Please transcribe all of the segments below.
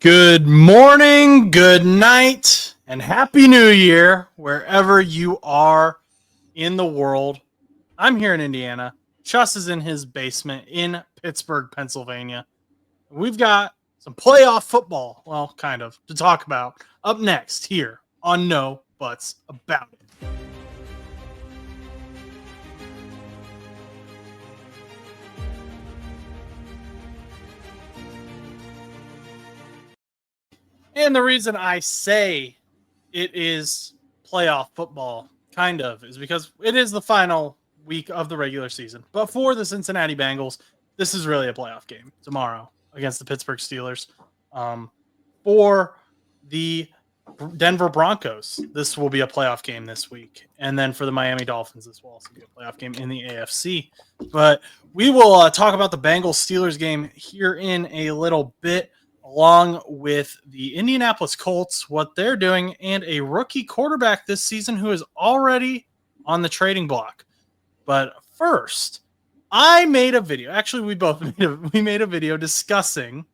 Good morning, good night, and Happy New Year, wherever you are in the world. I'm here in Indiana. Chus is in his basement in Pittsburgh, Pennsylvania. We've got some playoff football, well, kind of, to talk about up next here on No Buts About It. And the reason I say it is playoff football, kind of, is because it is the final week of the regular season. But for the Cincinnati Bengals, this is really a playoff game tomorrow against the Pittsburgh Steelers. For the Denver Broncos, this will be a playoff game this week. And then for the Miami Dolphins, this will also be a playoff game in the AFC. But we will talk about the Bengals-Steelers game here in a little bit, along with the Indianapolis Colts, what they're doing, and a rookie quarterback this season who is already on the trading block. But first, I made a video. Actually, we made a video discussing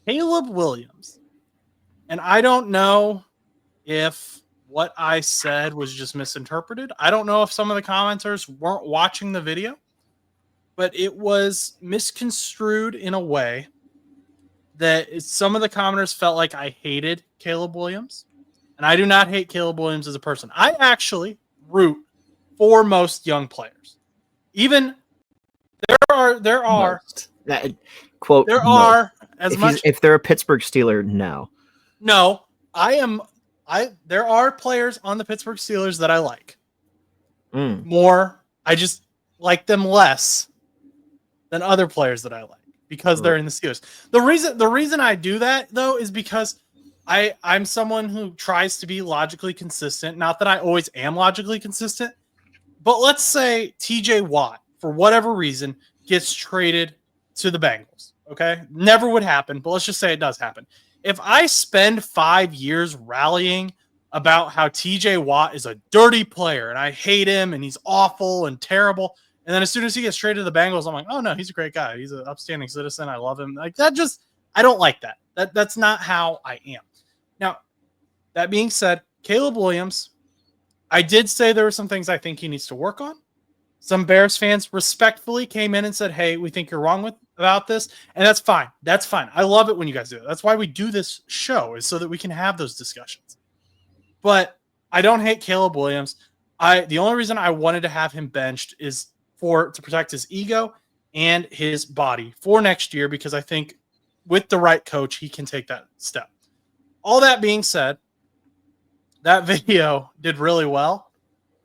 Caleb Williams. And I don't know if what I said was just misinterpreted. I don't know if some of the commenters weren't watching the video, but it was misconstrued in a way that some of the commenters felt like I hated Caleb Williams. And I do not hate Caleb Williams as a person. I actually root for most young players. Even there are that quote there are as much if they're a Pittsburgh Steeler, no. There are players on the Pittsburgh Steelers that I like. More. I just like them less than other players that I like because they're in the Steelers. The reason I do that though is because I'm someone who tries to be logically consistent. Not that I always am logically consistent, but let's say TJ Watt, for whatever reason, gets traded to the Bengals. Okay, never would happen, but let's just say it does happen. If I spend 5 years rallying about how TJ Watt is a dirty player and I hate him and he's awful and terrible, and then as soon as he gets traded to the Bengals, I'm like, oh no, he's a great guy. He's an upstanding citizen. I love him. Like that I don't like that. That's not how I am. Now, that being said, Caleb Williams, I did say there were some things I think he needs to work on. Some Bears fans respectfully came in and said, hey, we think you're wrong about this. And that's fine. That's fine. I love it when you guys do it. That's why we do this show, is so that we can have those discussions. But I don't hate Caleb Williams. The only reason I wanted to have him benched is to protect his ego and his body for next year, because I think with the right coach, he can take that step. All that being said, that video did really well.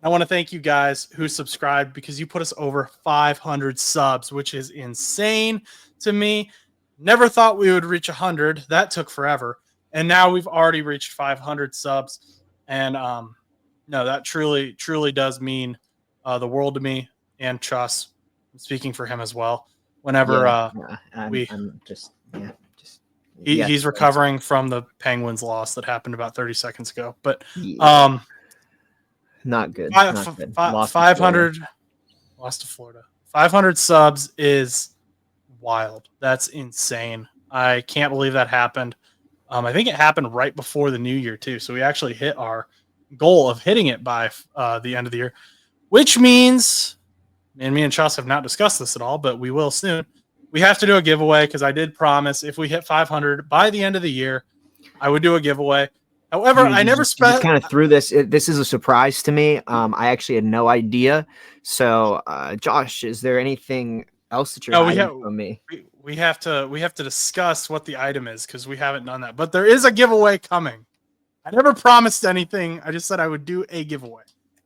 I want to thank you guys who subscribed, because you put us over 500 subs, which is insane to me. Never thought we would reach 100. That took forever. And now we've already reached 500 subs. And no, that truly, truly does mean the world to me and Chus. I'm speaking for him as well. Whenever he's recovering from the Penguins loss that happened about 30 seconds ago. But not good. 500 lost to Florida. 500 subs is wild. That's insane. I can't believe that happened. I think it happened right before the new year too. So we actually hit our goal of hitting it by the end of the year, which means, and me and Chus have not discussed this at all, but we will soon. We have to do a giveaway, because I did promise if we hit 500 by the end of the year, I would do a giveaway. However, I never spent. Kind of threw this. This is a surprise to me. I actually had no idea. So, Josh, is there anything else that you're hiding from me? We have to discuss what the item is, because we haven't done that. But there is a giveaway coming. I never promised anything. I just said I would do a giveaway.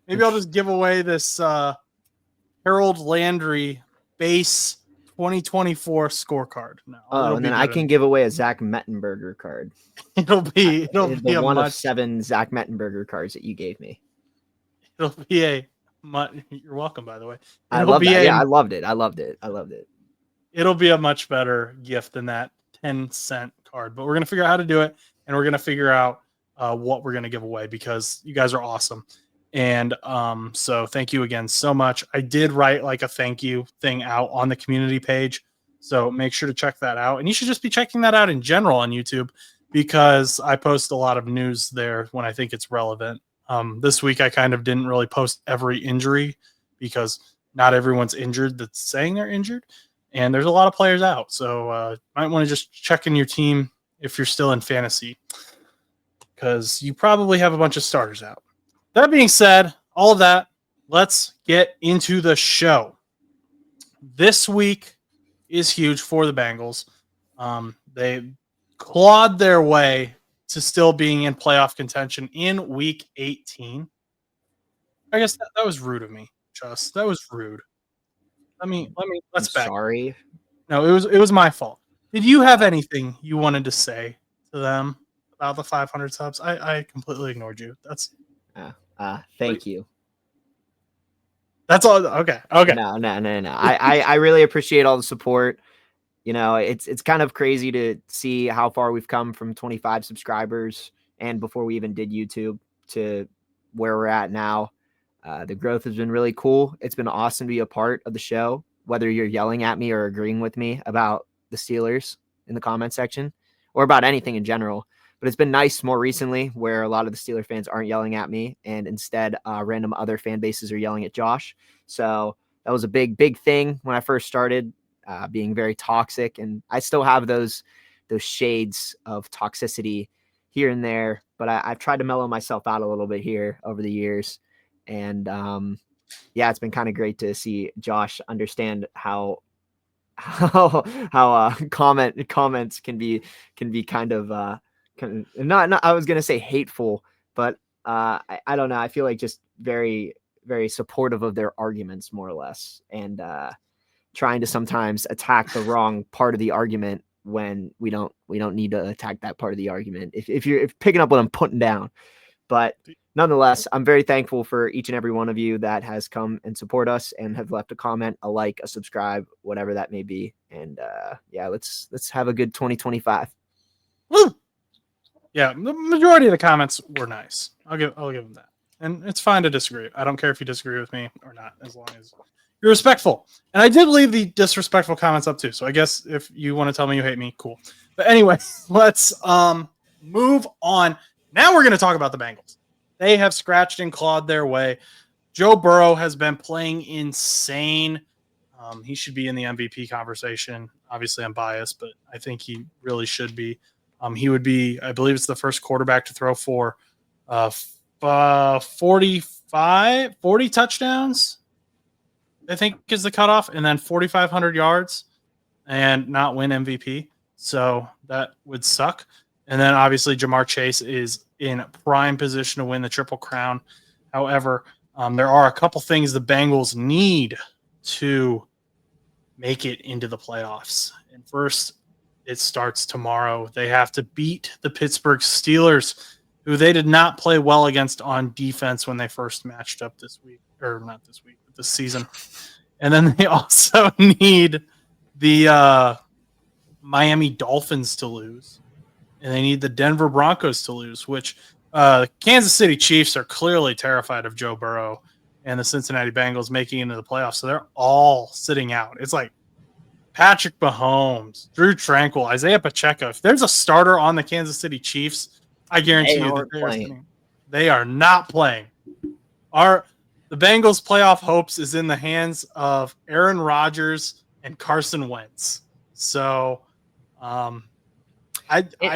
Maybe I'll just give away this Harold Landry base 2024 scorecard. No, and then I can give away a Zach Mettenberger card. It'll be one of 7 Zach Mettenberger cards that you gave me. It'll be you're welcome, by the way. I loved it. I loved it. It'll be a much better gift than that 10-cent card. But we're gonna figure out how to do it, and we're gonna figure out what we're gonna give away, because you guys are awesome. And so thank you again so much. I did write like a thank you thing out on the community page. So make sure to check that out. And you should just be checking that out in general on YouTube, because I post a lot of news there when I think it's relevant. This week I kind of didn't really post every injury because not everyone's injured that's saying they're injured. And there's a lot of players out. So might want to just check in your team if you're still in fantasy, because you probably have a bunch of starters out. That being said, all of that, let's get into the show. This week is huge for the Bengals. They clawed their way to still being in playoff contention in week 18. I guess that was rude of me, Chus. That was rude. Let's back. Sorry. No, it was my fault. Did you have anything you wanted to say to them about the 500 subs? I completely ignored you. Thank you. That's all. Okay. No. I really appreciate all the support. You know, it's kind of crazy to see how far we've come from 25 subscribers and before we even did YouTube to where we're at now. The growth has been really cool. It's been awesome to be a part of the show, whether you're yelling at me or agreeing with me about the Steelers in the comment section or about anything in general. But it's been nice more recently where a lot of the Steeler fans aren't yelling at me, and instead random other fan bases are yelling at Josh. So that was a big thing when I first started, being very toxic. And I still have those shades of toxicity here and there, but I've tried to mellow myself out a little bit here over the years. And yeah, it's been kind of great to see Josh understand how comments can be kind of not I was gonna say hateful, but I don't know. I feel like just very, very supportive of their arguments, more or less, and trying to sometimes attack the wrong part of the argument when we don't need to attack that part of the argument. If you're picking up what I'm putting down, but nonetheless, I'm very thankful for each and every one of you that has come and support us and have left a comment, a like, a subscribe, whatever that may be. And yeah, let's have a good 2025. Woo! Yeah, the majority of the comments were nice. I'll give them that. And it's fine to disagree. I don't care if you disagree with me or not, as long as you're respectful. And I did leave the disrespectful comments up too. So I guess if you want to tell me you hate me, cool. But anyway, let's move on. Now we're going to talk about the Bengals. They have scratched and clawed their way. Joe Burrow has been playing insane. He should be in the MVP conversation. Obviously, I'm biased, but I think he really should be. He would be, I believe it's the first quarterback to throw for 40 touchdowns, I think is the cutoff, and then 4,500 yards and not win MVP. So that would suck. And then obviously Jamar Chase is in prime position to win the Triple Crown. However, there are a couple things the Bengals need to make it into the playoffs. And first, it starts tomorrow. They have to beat the Pittsburgh Steelers, who they did not play well against on defense when they first matched up this week, or not this week, but this season. And then they also need the Miami Dolphins to lose. And they need the Denver Broncos to lose, which Kansas City Chiefs are clearly terrified of Joe Burrow and the Cincinnati Bengals making it into the playoffs. So they're all sitting out. It's like Patrick Mahomes, Drew Tranquil, Isaiah Pacheco. If there's a starter on the Kansas City Chiefs, I guarantee you that they are not playing. The Bengals' playoff hopes is in the hands of Aaron Rodgers and Carson Wentz. So I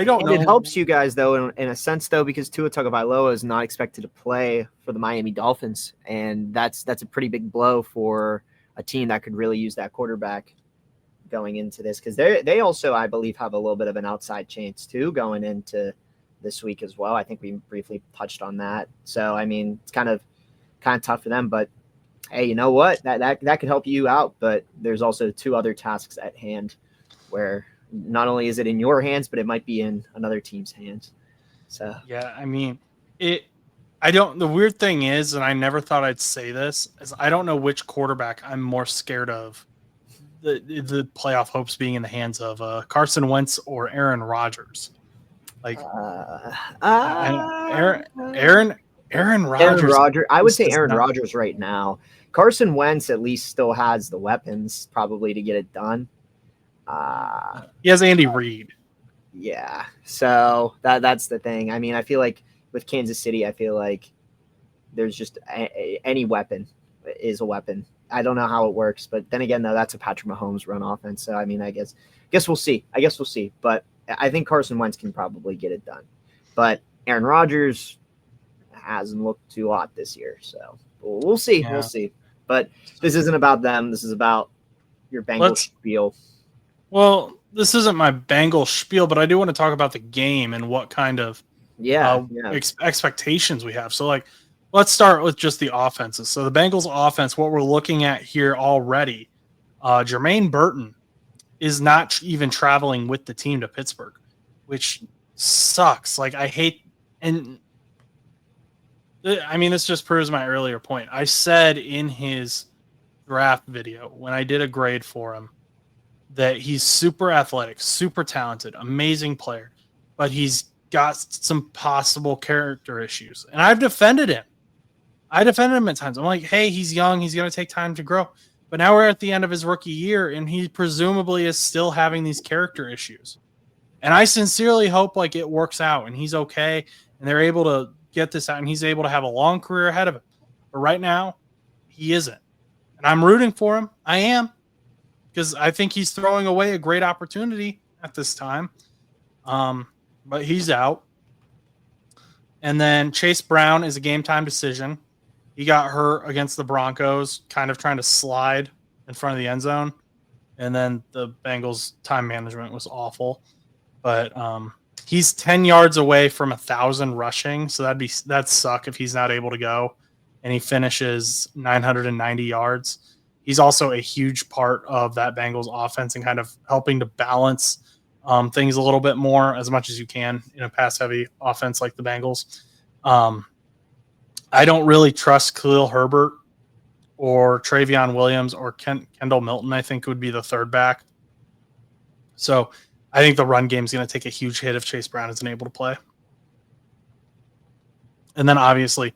don't know. It helps you guys, though, in a sense, though, because Tua Tagovailoa is not expected to play for the Miami Dolphins, and that's a pretty big blow for a team that could really use that quarterback going into this, because they also, I believe, have a little bit of an outside chance, too, going into this week as well. I think we briefly touched on that. So, I mean, it's kind of tough for them, but hey, you know what? That could help you out, but there's also two other tasks at hand where not only is it in your hands, but it might be in another team's hands. So yeah, I mean, the weird thing is, and I never thought I'd say this, is I don't know which quarterback I'm more scared of the playoff hopes being in the hands of Carson Wentz or Aaron Rodgers. Like Aaron Rodgers. I would say Aaron Rodgers right now. Carson Wentz at least still has the weapons probably to get it done. He has Andy Reid. Yeah, so that's the thing. I mean, I feel like with Kansas City, I feel like there's just any weapon is a weapon. I don't know how it works, but then again, though, that's a Patrick Mahomes run offense. So I mean, I guess we'll see. But I think Carson Wentz can probably get it done. But Aaron Rodgers hasn't looked too hot this year, so we'll see. Yeah. We'll see. But this isn't about them. This is about your Bengals spiel. Well, this isn't my Bengals spiel, but I do want to talk about the game and what kind of expectations we have. So, like, let's start with just the offenses. So the Bengals offense, what we're looking at here already, Jermaine Burton is not even traveling with the team to Pittsburgh, which sucks. Like, I hate, and I mean, this just proves my earlier point. I said in his draft video when I did a grade for him that he's super athletic, super talented, amazing player, but he's got some possible character issues. And I've defended him. I defended him at times. I'm like, hey, he's young. He's going to take time to grow. But now we're at the end of his rookie year, and he presumably is still having these character issues. And I sincerely hope like it works out and he's okay and they're able to get this out and he's able to have a long career ahead of him. But right now, he isn't. And I'm rooting for him. I am. Because I think he's throwing away a great opportunity at this time. But he's out. And then Chase Brown is a game-time decision. He got hurt against the Broncos, kind of trying to slide in front of the end zone. And then the Bengals' time management was awful. But he's 10 yards away from 1,000 rushing, so that'd suck if he's not able to go. And he finishes 990 yards. He's also a huge part of that Bengals offense and kind of helping to balance things a little bit more as much as you can in a pass-heavy offense like the Bengals. I don't really trust Khalil Herbert or Travion Williams or Kendall Milton, I think would be the third back. So I think the run game is going to take a huge hit if Chase Brown isn't able to play. And then obviously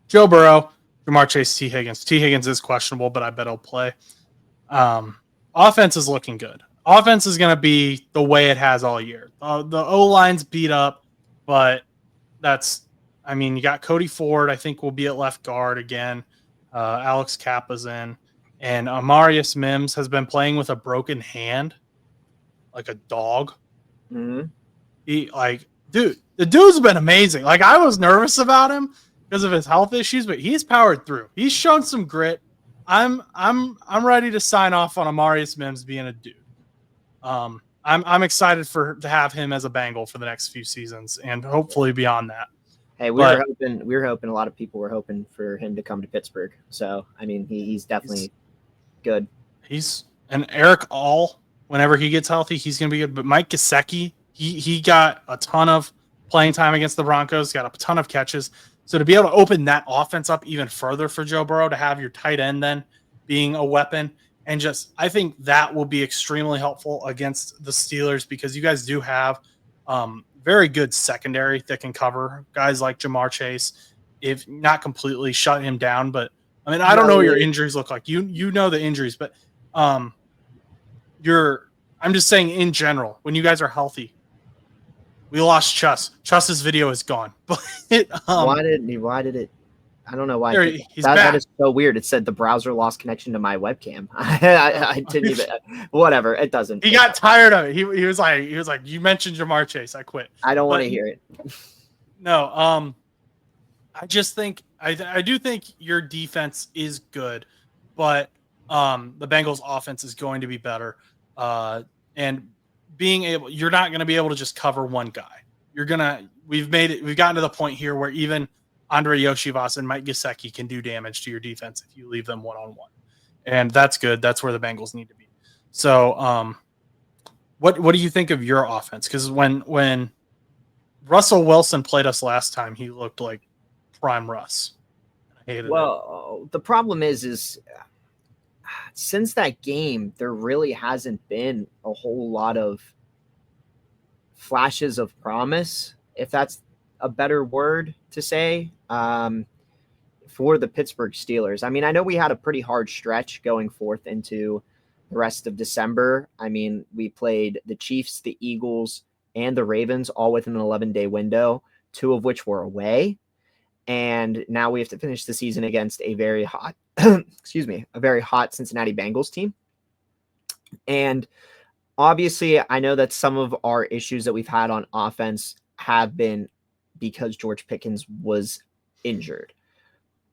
Joe Burrow, Jamar Chase, T. Higgins. T. Higgins is questionable, but I bet he'll play. Offense is looking good. Offense is going to be the way it has all year. The O-line's beat up, but you got Cody Ford, I think will be at left guard again. Alex Kappa's in. And Amarius Mims has been playing with a broken hand, like a dog. Mm-hmm. The dude's been amazing. Like, I was nervous about him because of his health issues, but he's powered through. He's shown some grit. I'm ready to sign off on Amarius Mims being a dude. I'm excited to have him as a Bengal for the next few seasons and hopefully beyond that. Hey, we were hoping a lot of people were hoping for him to come to Pittsburgh. So I mean, he's definitely good. And Eric All, whenever he gets healthy, he's gonna be good. But Mike Gesicki, he got a ton of playing time against the Broncos, got a ton of catches. So to be able to open that offense up even further for Joe Burrow, to have your tight end then being a weapon, and I think that will be extremely helpful against the Steelers because you guys do have very good secondary that can cover guys like Jamar Chase, if not completely shut him down. But I mean, I don't know what your injuries look like. You know the injuries, but I'm just saying in general, when you guys are healthy. We lost Chus. Chus's video is gone. But why did it? I don't know why. That is so weird. It said the browser lost connection to my webcam. I didn't even. Whatever. It doesn't. He got tired of it. He was like, you mentioned Jamar Chase. I quit. I don't want to hear it. No. I just think I do think your defense is good, but the Bengals offense is going to be better. And you're not going to be able to just cover one guy. We've gotten to the point here where even Andre Yoshivas and Mike Gesicki can do damage to your defense if you leave them one-on-one. And that's good. That's where the Bengals need to be. So what do you think of your offense? Because when Russell Wilson played us last time, he looked like prime Russ. I hated it. The problem is since that game, there really hasn't been a whole lot of flashes of promise, if that's a better word to say, for the Pittsburgh Steelers. I mean, I know we had a pretty hard stretch going forth into the rest of December. I mean, we played the Chiefs, the Eagles, and the Ravens all within an 11-day window, 2 of which were away. And now we have to finish the season against a very hot, excuse me, a very hot Cincinnati Bengals team. And obviously, I know that some of our issues that we've had on offense have been because George Pickens was injured.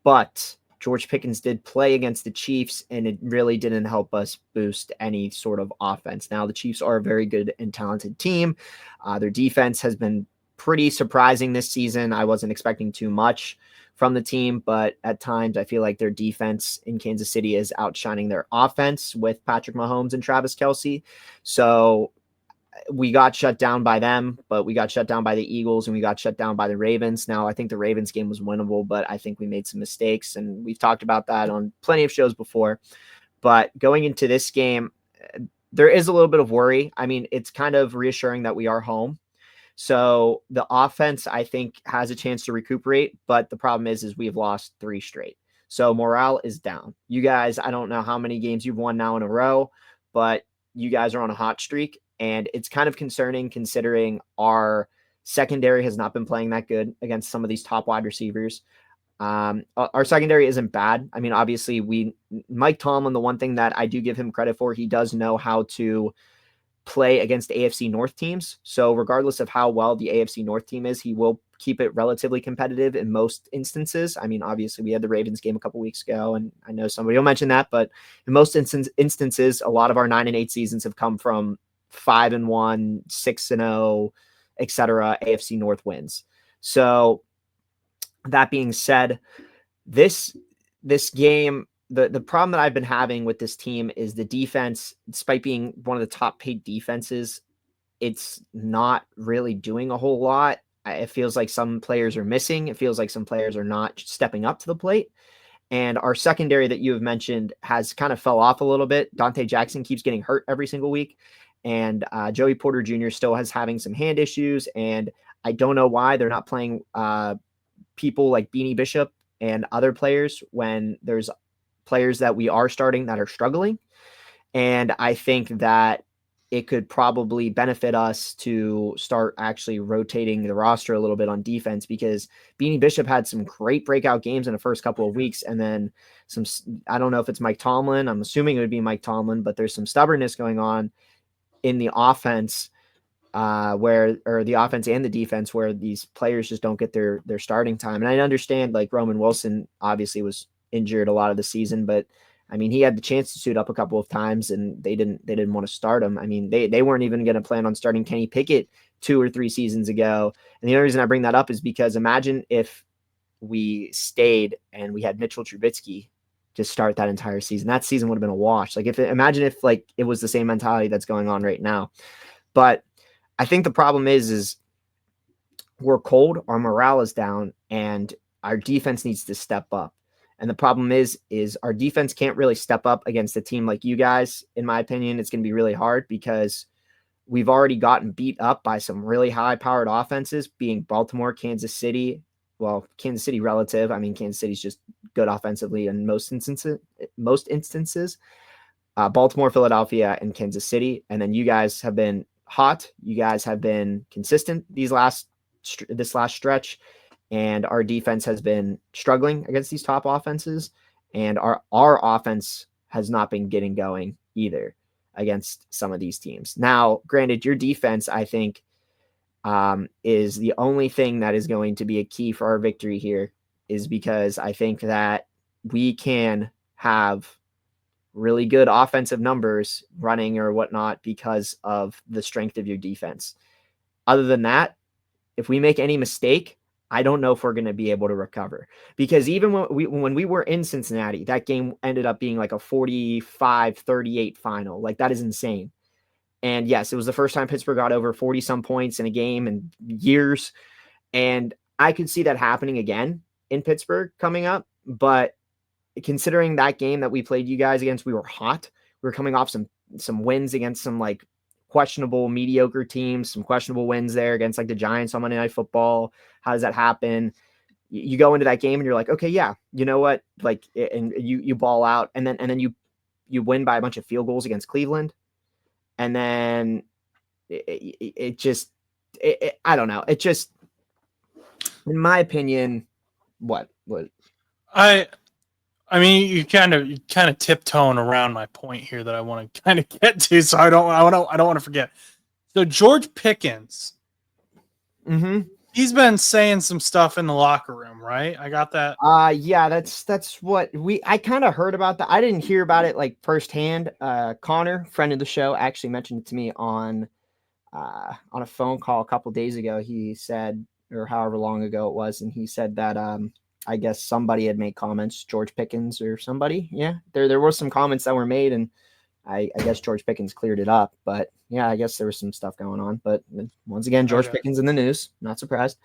But George Pickens did play against the Chiefs, and it really didn't help us boost any sort of offense. Now, the Chiefs are a very good and talented team. Their defense has been pretty surprising this season. I wasn't expecting too much from the team, but at times I feel like their defense in Kansas City is outshining their offense with Patrick Mahomes and Travis Kelce. So we got shut down by them, but we got shut down by the Eagles and we got shut down by the Ravens. Now, I think the Ravens game was winnable, but I think we made some mistakes, and we've talked about that on plenty of shows before. But going into this game, there is a little bit of worry. I mean, it's kind of reassuring that we are home. So the offense, I think, has a chance to recuperate, but the problem is we've lost 3 straight. So morale is down. You guys, I don't know how many games you've won now in a row, but you guys are on a hot streak, and it's kind of concerning considering our secondary has not been playing that good against some of these top wide receivers. Our secondary isn't bad. I mean, obviously, Mike Tomlin, the one thing that I do give him credit for, he does know how to play against AFC North teams. So regardless of how well the AFC North team is, he will keep it relatively competitive in most instances. I mean, obviously we had the Ravens game a couple weeks ago, and I know somebody will mention that, but in most instances, a lot of our 9-8 seasons have come from 5-1, 6-0, etc. AFC North wins. So that being said, this game, the problem that I've been having with this team is the defense, despite being one of the top paid defenses, it's not really doing a whole lot. It feels like some players are missing. It feels like some players are not stepping up to the plate. And our secondary that you have mentioned has kind of fell off a little bit. Dante Jackson keeps getting hurt every single week. And Joey Porter Jr. still has having some hand issues. And I don't know why they're not playing people like Beanie Bishop and other players when there's players that we are starting that are struggling. And I think that it could probably benefit us to start actually rotating the roster a little bit on defense, because Beanie Bishop had some great breakout games in the first couple of weeks. And then I don't know if it's Mike Tomlin. I'm assuming it would be Mike Tomlin, but there's some stubbornness going on in the offense or the offense and the defense, where these players just don't get their starting time. And I understand, like, Roman Wilson obviously was injured a lot of the season, but I mean, he had the chance to suit up a couple of times and they didn't want to start him. I mean, they weren't even going to plan on starting Kenny Pickett 2 or 3 seasons ago. And the only reason I bring that up is because imagine if we stayed and we had Mitchell Trubisky just start that entire season. That season would have been a wash. Imagine if like it was the same mentality that's going on right now. But I think the problem is we're cold, our morale is down, and our defense needs to step up. And the problem is our defense can't really step up against a team like you guys. In my opinion, it's going to be really hard because we've already gotten beat up by some really high-powered offenses, being Baltimore, Kansas City. Well, Kansas City relative. I mean, Kansas City's just good offensively in most instances. Baltimore, Philadelphia, and Kansas City. And then you guys have been hot. You guys have been consistent this last stretch. And our defense has been struggling against these top offenses. And our offense has not been getting going either against some of these teams. Now, granted, your defense, I think, is the only thing that is going to be a key for our victory here, is because I think that we can have really good offensive numbers running or whatnot because of the strength of your defense. Other than that, if we make any mistake, I don't know if we're going to be able to recover, because even when we were in Cincinnati, that game ended up being like a 45-38 final. Like, that is insane. And yes, it was the first time Pittsburgh got over 40 some points in a game in years. And I could see that happening again in Pittsburgh coming up. But considering that game that we played you guys against, we were hot. We were coming off some wins against some like questionable, mediocre teams, some questionable wins there against like the Giants on Monday Night Football. How does that happen? You go into that game and you're like, okay, yeah, you know what? Like, and you ball out, and then you you win by a bunch of field goals against Cleveland, and then it just I don't know. It just, in my opinion, what. I mean, you kind of tiptoeing around my point here that I want to kind of get to, so I don't want to forget. So George Pickens, he's been saying some stuff in the locker room, right? I got that. Yeah, that's what I kind of heard about that. I didn't hear about it like firsthand. Connor, friend of the show, actually mentioned it to me on a phone call a couple days ago. He said, or however long ago it was, and he said that I guess somebody had made comments, George Pickens or somebody. Yeah, there were some comments that were made, and I guess George Pickens cleared it up. But yeah, I guess there was some stuff going on. But once again, George Pickens in the news. Not surprised.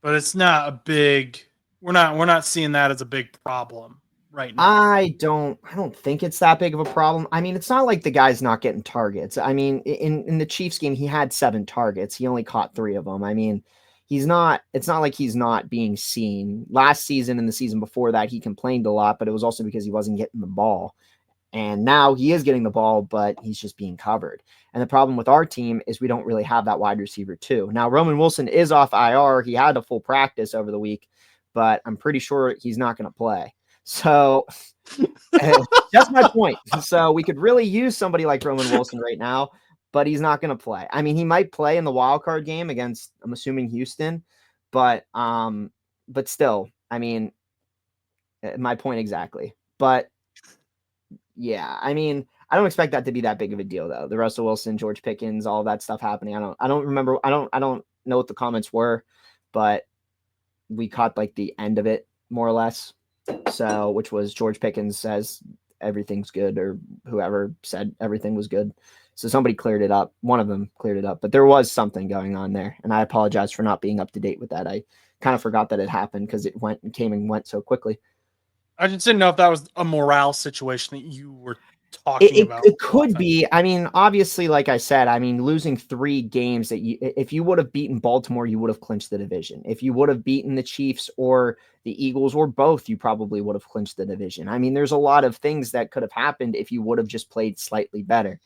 But it's not a big. We're not seeing that as a big problem right now. I don't think it's that big of a problem. I mean, it's not like the guy's not getting targets. I mean, in the Chiefs game, he had 7 targets. He only caught 3 of them. I mean, it's not like he's not being seen. Last season and the season before that, he complained a lot, but it was also because he wasn't getting the ball. And now he is getting the ball, but he's just being covered. And the problem with our team is we don't really have that wide receiver too. Now, Roman Wilson is off IR. He had a full practice over the week, but I'm pretty sure he's not going to play. So that's my point. So we could really use somebody like Roman Wilson right now, but he's not going to play. I mean, he might play in the wild card game against, I'm assuming, Houston, but still, I mean, my point exactly. But yeah, I mean, I don't expect that to be that big of a deal though. The Russell Wilson, George Pickens, all that stuff happening. I don't remember. I don't know what the comments were, but we caught like the end of it more or less. So, which was George Pickens says everything's good, or whoever said everything was good. So somebody cleared it up. One of them cleared it up, but there was something going on there. And I apologize for not being up to date with that. I kind of forgot that it happened because it came and went so quickly. I just didn't know if that was a morale situation that you were talking about. It could be. I mean, obviously, like I said, I mean, losing 3 games if you would have beaten Baltimore, you would have clinched the division. If you would have beaten the Chiefs or the Eagles or both, you probably would have clinched the division. I mean, there's a lot of things that could have happened if you would have just played slightly better.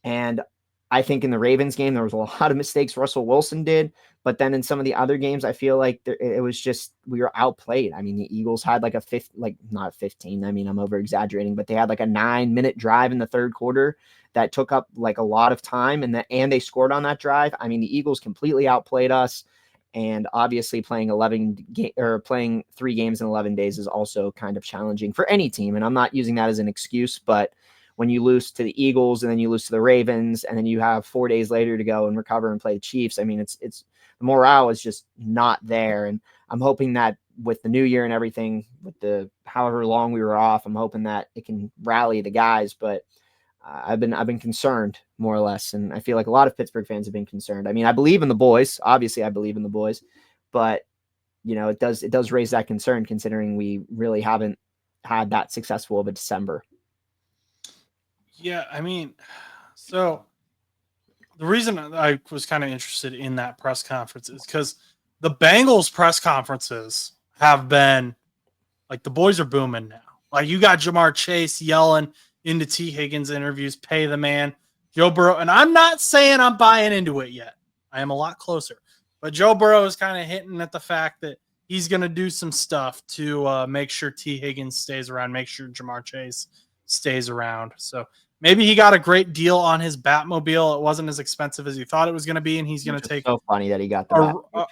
And I think in the Ravens game, there was a lot of mistakes Russell Wilson did. But then in some of the other games, I feel like it was just, we were outplayed. I mean, the Eagles had like not 15. I mean, I'm over exaggerating, but they had like a 9-minute drive in the third quarter that took up like a lot of time, and they scored on that drive. I mean, the Eagles completely outplayed us. And obviously playing 3 games in 11 days is also kind of challenging for any team. And I'm not using that as an excuse, but when you lose to the Eagles and then you lose to the Ravens and then you have 4 days later to go and recover and play the Chiefs, I mean, it's the morale is just not there. And I'm hoping that with the new year and everything, with the however long we were off, I'm hoping that it can rally the guys. But I've been concerned more or less, and I feel like a lot of Pittsburgh fans have been concerned. I mean, I believe in the boys. Obviously, I believe in the boys, but you know, it does raise that concern considering we really haven't had that successful of a December. Yeah, I mean, so the reason I was kind of interested in that press conference is because the Bengals press conferences have been like, the boys are booming now. Like, you got Jamar Chase yelling into T. Higgins interviews, pay the man. Joe Burrow, and I'm not saying I'm buying into it yet. I am a lot closer. But Joe Burrow is kind of hinting at the fact that he's going to do some stuff to make sure T. Higgins stays around, make sure Jamar Chase stays around. So maybe he got a great deal on his Batmobile. It wasn't as expensive as he thought it was going to be, and he's going to take. So funny that he got the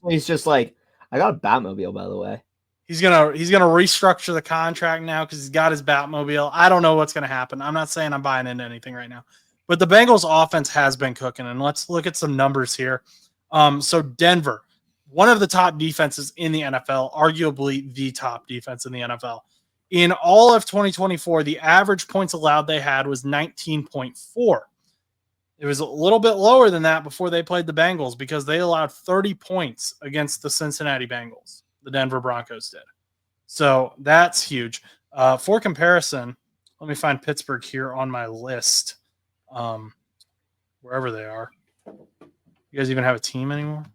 he's just like, I got a Batmobile, by the way. He's gonna restructure the contract now because he's got his Batmobile. I don't know what's gonna happen. I'm not saying I'm buying into anything right now, but the Bengals offense has been cooking, and let's look at some numbers here. So Denver, one of the top defenses in the NFL, arguably the top defense in the NFL. In all of 2024, the average points allowed they had was 19.4. It was a little bit lower than that before they played the Bengals because they allowed 30 points against the Cincinnati Bengals. The Denver Broncos did. So that's huge. For comparison, let me find Pittsburgh here on my list. Wherever they are. You guys even have a team anymore?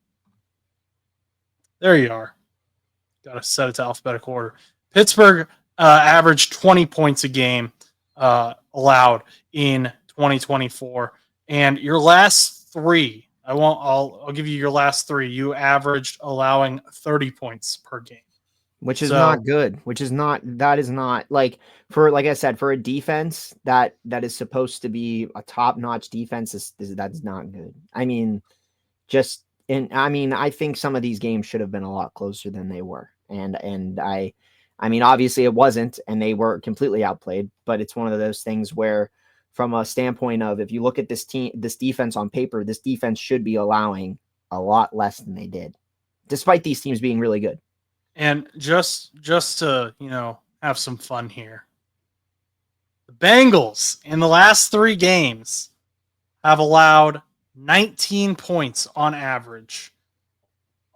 There you are. Got to set it to alphabetical order. Pittsburgh averaged 20 points a game allowed in 2024. And your last three, I'll give you your last three. You averaged allowing 30 points per game. Which is not good. That is not like like I said, for a defense that is supposed to be a top-notch defense, that's not good. I mean, I think some of these games should have been a lot closer than they were. And I mean, obviously it wasn't, and they were completely outplayed, but it's one of those things where from a standpoint of, if you look at this defense on paper, this defense should be allowing a lot less than they did, despite these teams being really good. And just to, have some fun here. The Bengals in the last 3 games have allowed 19 points on average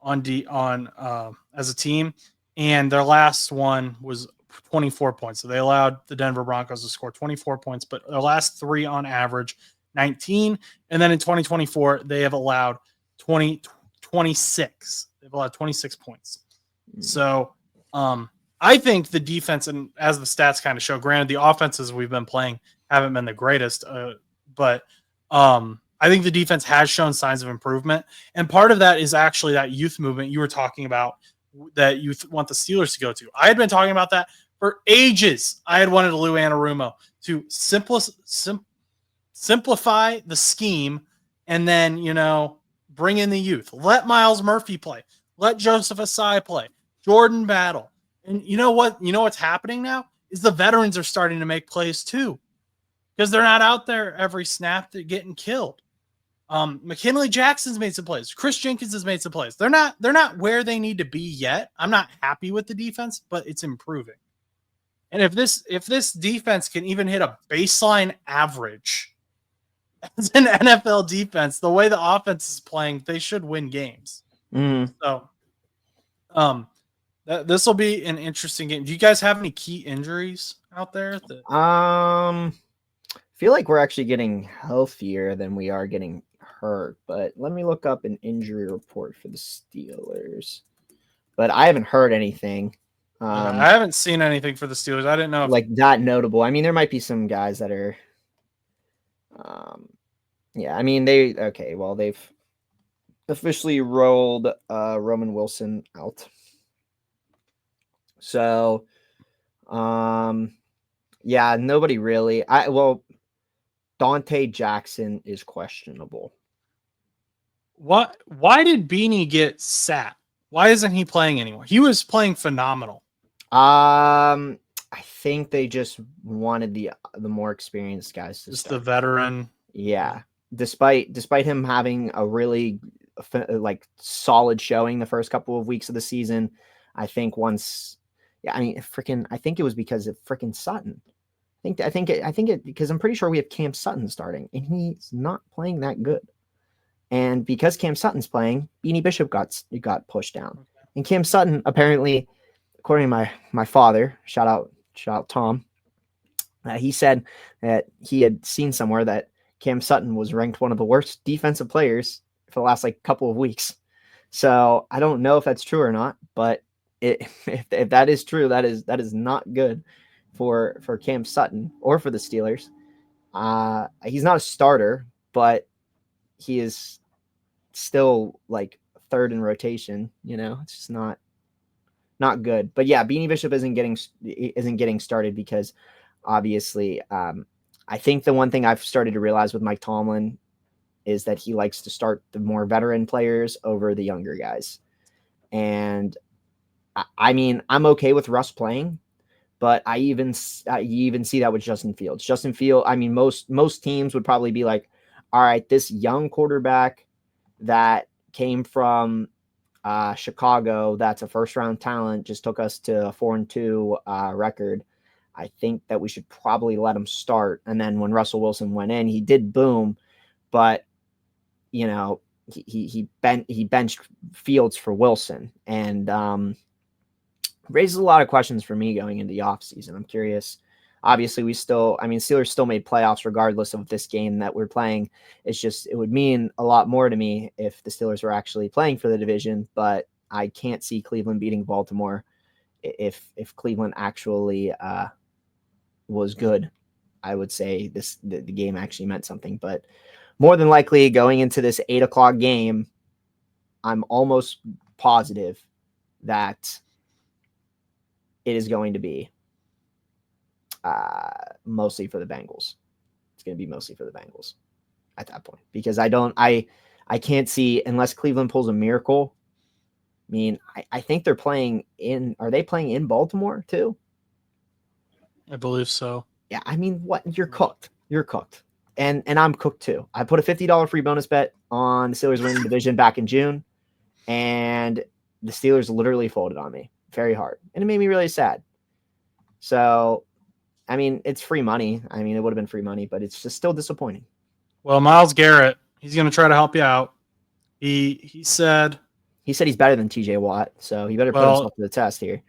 as a team, and their last one was 24 points. So they allowed the Denver Broncos to score 24 points, but their last 3 on average 19, and then in 2024 they have allowed 26. They've allowed 26 points. So I think the defense, and as the stats kind of show, granted the offenses we've been playing haven't been the greatest, but I think the defense has shown signs of improvement. And part of that is actually that youth movement you were talking about that you want the Steelers to go to. I had been talking about that for ages. I had wanted Lou Anarumo to simplify the scheme and then, bring in the youth. Let Myles Murphy play. Let Joseph Asai play. Jordan Battle. And you know what? You know what's happening now is the veterans are starting to make plays too, because they're not out there every snap. They're getting killed. McKinley Jackson's made some plays. Chris Jenkins has made some plays. They're not where they need to be yet. I'm not happy with the defense, but it's improving. And if this defense can even hit a baseline average as an NFL defense, the way the offense is playing, they should win games. So, this will be an interesting game. Do you guys have any key injuries out there? I feel like we're actually getting healthier than we are getting hurt, but let me look up an injury report for the Steelers. But I haven't heard anything. I haven't seen anything for the Steelers. I didn't know like that notable. I mean, there might be some guys that are. Yeah, I mean they've officially rolled Roman Wilson out. So, yeah, nobody really. Dante Jackson is questionable. What? Why did Beanie get sat? Why isn't he playing anymore? He was playing phenomenal. I think they just wanted the more experienced guys to just start. The veteran. Yeah, despite him having a really solid showing the first couple of weeks of the season, I think once. Yeah, I mean, I think it was because of freaking Sutton. I think it because I'm pretty sure we have Cam Sutton starting, and he's not playing that good. And because Cam Sutton's playing, Beanie Bishop got pushed down, and Cam Sutton apparently, according to my father, shout out Tom, he said that he had seen somewhere that Cam Sutton was ranked one of the worst defensive players for the last couple of weeks. So I don't know if that's true or not, but. If that is true, that is not good for Cam Sutton or for the Steelers. He's not a starter, but he is still third in rotation. It's just not good. But yeah, Beanie Bishop isn't getting started because obviously, I think the one thing I've started to realize with Mike Tomlin is that he likes to start the more veteran players over the younger guys, and I mean, I'm okay with Russ playing, but you even see that with Justin Fields. Justin Fields, I mean, most teams would probably be like, all right, this young quarterback that came from Chicago, that's a first-round talent, just took us to a 4-2 record. I think that we should probably let him start. And then when Russell Wilson went in, he did boom, but he benched Fields for Wilson, and raises a lot of questions for me going into the offseason. I'm curious. Obviously, Steelers still made playoffs regardless of this game that we're playing. It's just, it would mean a lot more to me if the Steelers were actually playing for the division, but I can't see Cleveland beating Baltimore if Cleveland actually was good, I would say the game actually meant something. But more than likely, going into this 8:00 game, I'm almost positive that it is going to be mostly for the Bengals. It's going to be mostly for the Bengals at that point, because I can't see, unless Cleveland pulls a miracle. I mean, I think they're playing in. Are they playing in Baltimore too? I believe so. Yeah, I mean, what? You're cooked. You're cooked. And I'm cooked too. I put a $50 free bonus bet on the Steelers winning the division back in June, and the Steelers literally folded on me very hard, and it made me really sad. So, I mean, it's free money. I mean, it would have been free money, but it's just still disappointing. Well, Myles Garrett, he's going to try to help you out. He said he's better than TJ Watt, so he better put himself to the test here.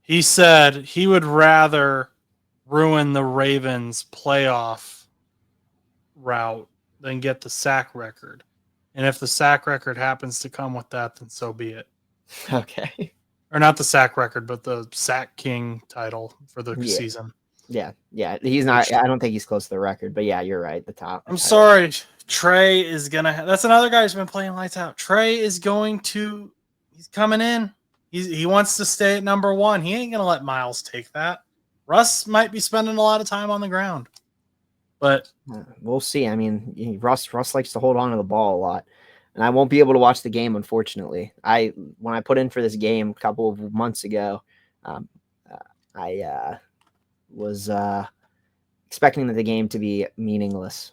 He said he would rather ruin the Ravens' playoff route than get the sack record. And if the sack record happens to come with that, then so be it. Okay. Or not the sack record, but the sack king title for the season. Yeah. He's not. I don't think he's close to the record, but yeah, you're right. The top. I'm sorry. Trey is going to. That's another guy who's been playing lights out. Trey is going to. He's coming in. He wants to stay at number one. He ain't going to let Myles take that. Russ might be spending a lot of time on the ground. But we'll see. I mean, Russ likes to hold on to the ball a lot. And I won't be able to watch the game, unfortunately. When I put in for this game a couple of months ago, I was expecting the game to be meaningless,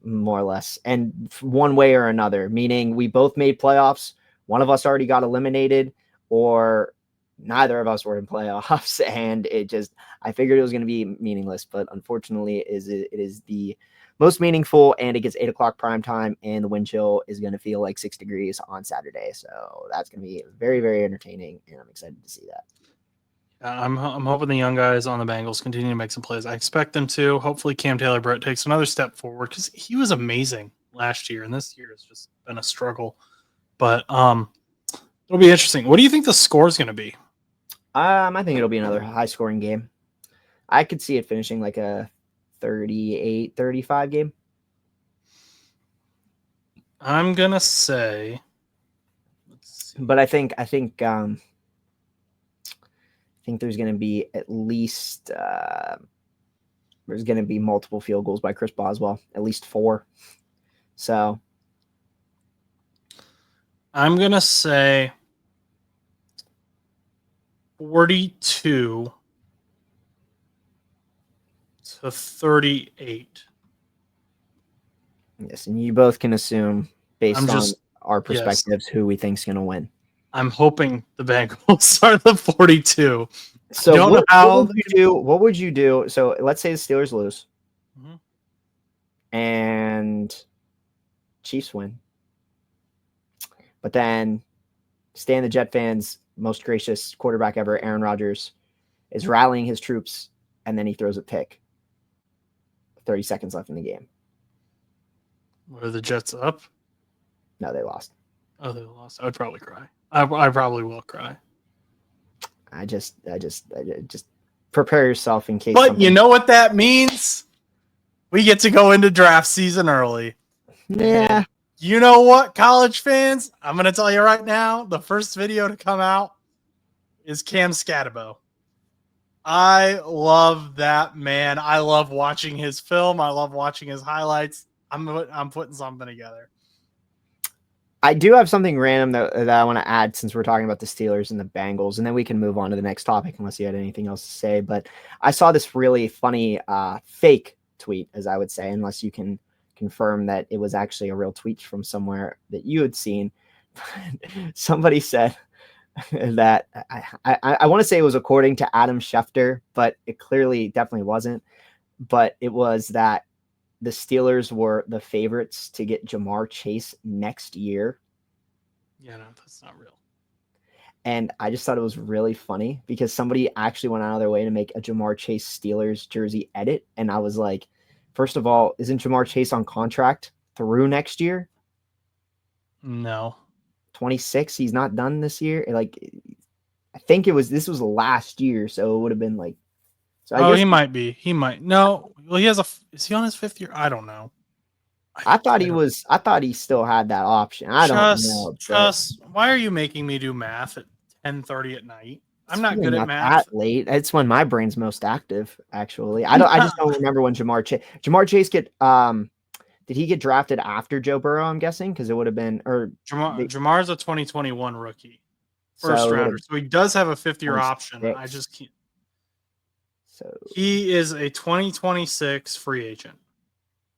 more or less, and one way or another, meaning we both made playoffs. One of us already got eliminated, or neither of us were in playoffs, and I figured it was going to be meaningless, but unfortunately it is the most meaningful, and it gets 8:00 prime time, and the wind chill is going to feel like 6 degrees on Saturday. So that's going to be very, very entertaining, and I'm excited to see that. I'm hoping the young guys on the Bengals continue to make some plays. I expect them to. Hopefully Cam Taylor-Britt takes another step forward, because he was amazing last year, and this year has just been a struggle. But it'll be interesting. What do you think the score is going to be? I think it'll be another high-scoring game. I could see it finishing like a 38-35 game. I'm gonna say, but I think there's going to be at least there's going to be multiple field goals by Chris Boswell, at least 4. So I'm gonna say 42 to 38. Yes, and you both can assume based on our perspectives who we think is going to win. I'm hoping the Bengals are the 42. So what would you do? So let's say the Steelers lose, and Chiefs win, but then Stan the Jet fans' most gracious quarterback ever, Aaron Rodgers, is rallying his troops, and then he throws a pick. 30 seconds left in the game. Were the Jets up? No, they lost. Oh, they lost. I would probably cry. I probably will cry. I just prepare yourself in case. But you know what that means? We get to go into draft season early. Yeah. And you know what, college fans? I'm going to tell you right now, the first video to come out is Cam Scatabo. I love that man. I love watching his film. I love watching his highlights. I'm putting something together. I do have something random that I want to add, since we're talking about the Steelers and the Bengals, and then we can move on to the next topic unless you had anything else to say. But I saw this really funny fake tweet, as I would say, unless you can confirm that it was actually a real tweet from somewhere that you had seen. Somebody said that I want to say it was according to Adam Schefter, but it clearly definitely wasn't. But it was that the Steelers were the favorites to get Jamar Chase next year. Yeah, no, that's not real. And I just thought it was really funny, because somebody actually went out of their way to make a Jamar Chase Steelers jersey edit. And I was like, first of all, isn't Jamar Chase on contract through next year? No. 26. He's not done this year. Like, I think this was last year, so it would have been like. So I Oh, guess he might be. He might. No, well, is he on his 5th year? I don't know. I thought he was. I thought he still had that option. I don't know. Chus, why are you making me do math at 10:30 at night? I'm not good at math. That late. It's when my brain's most active. Actually, I just don't remember when Jamar Chase did he get drafted after Joe Burrow? I'm guessing because it would have been Jamar's a 2021 rookie, first rounder, so he does have a 5th year option. I just can't. So he is a 2026 free agent.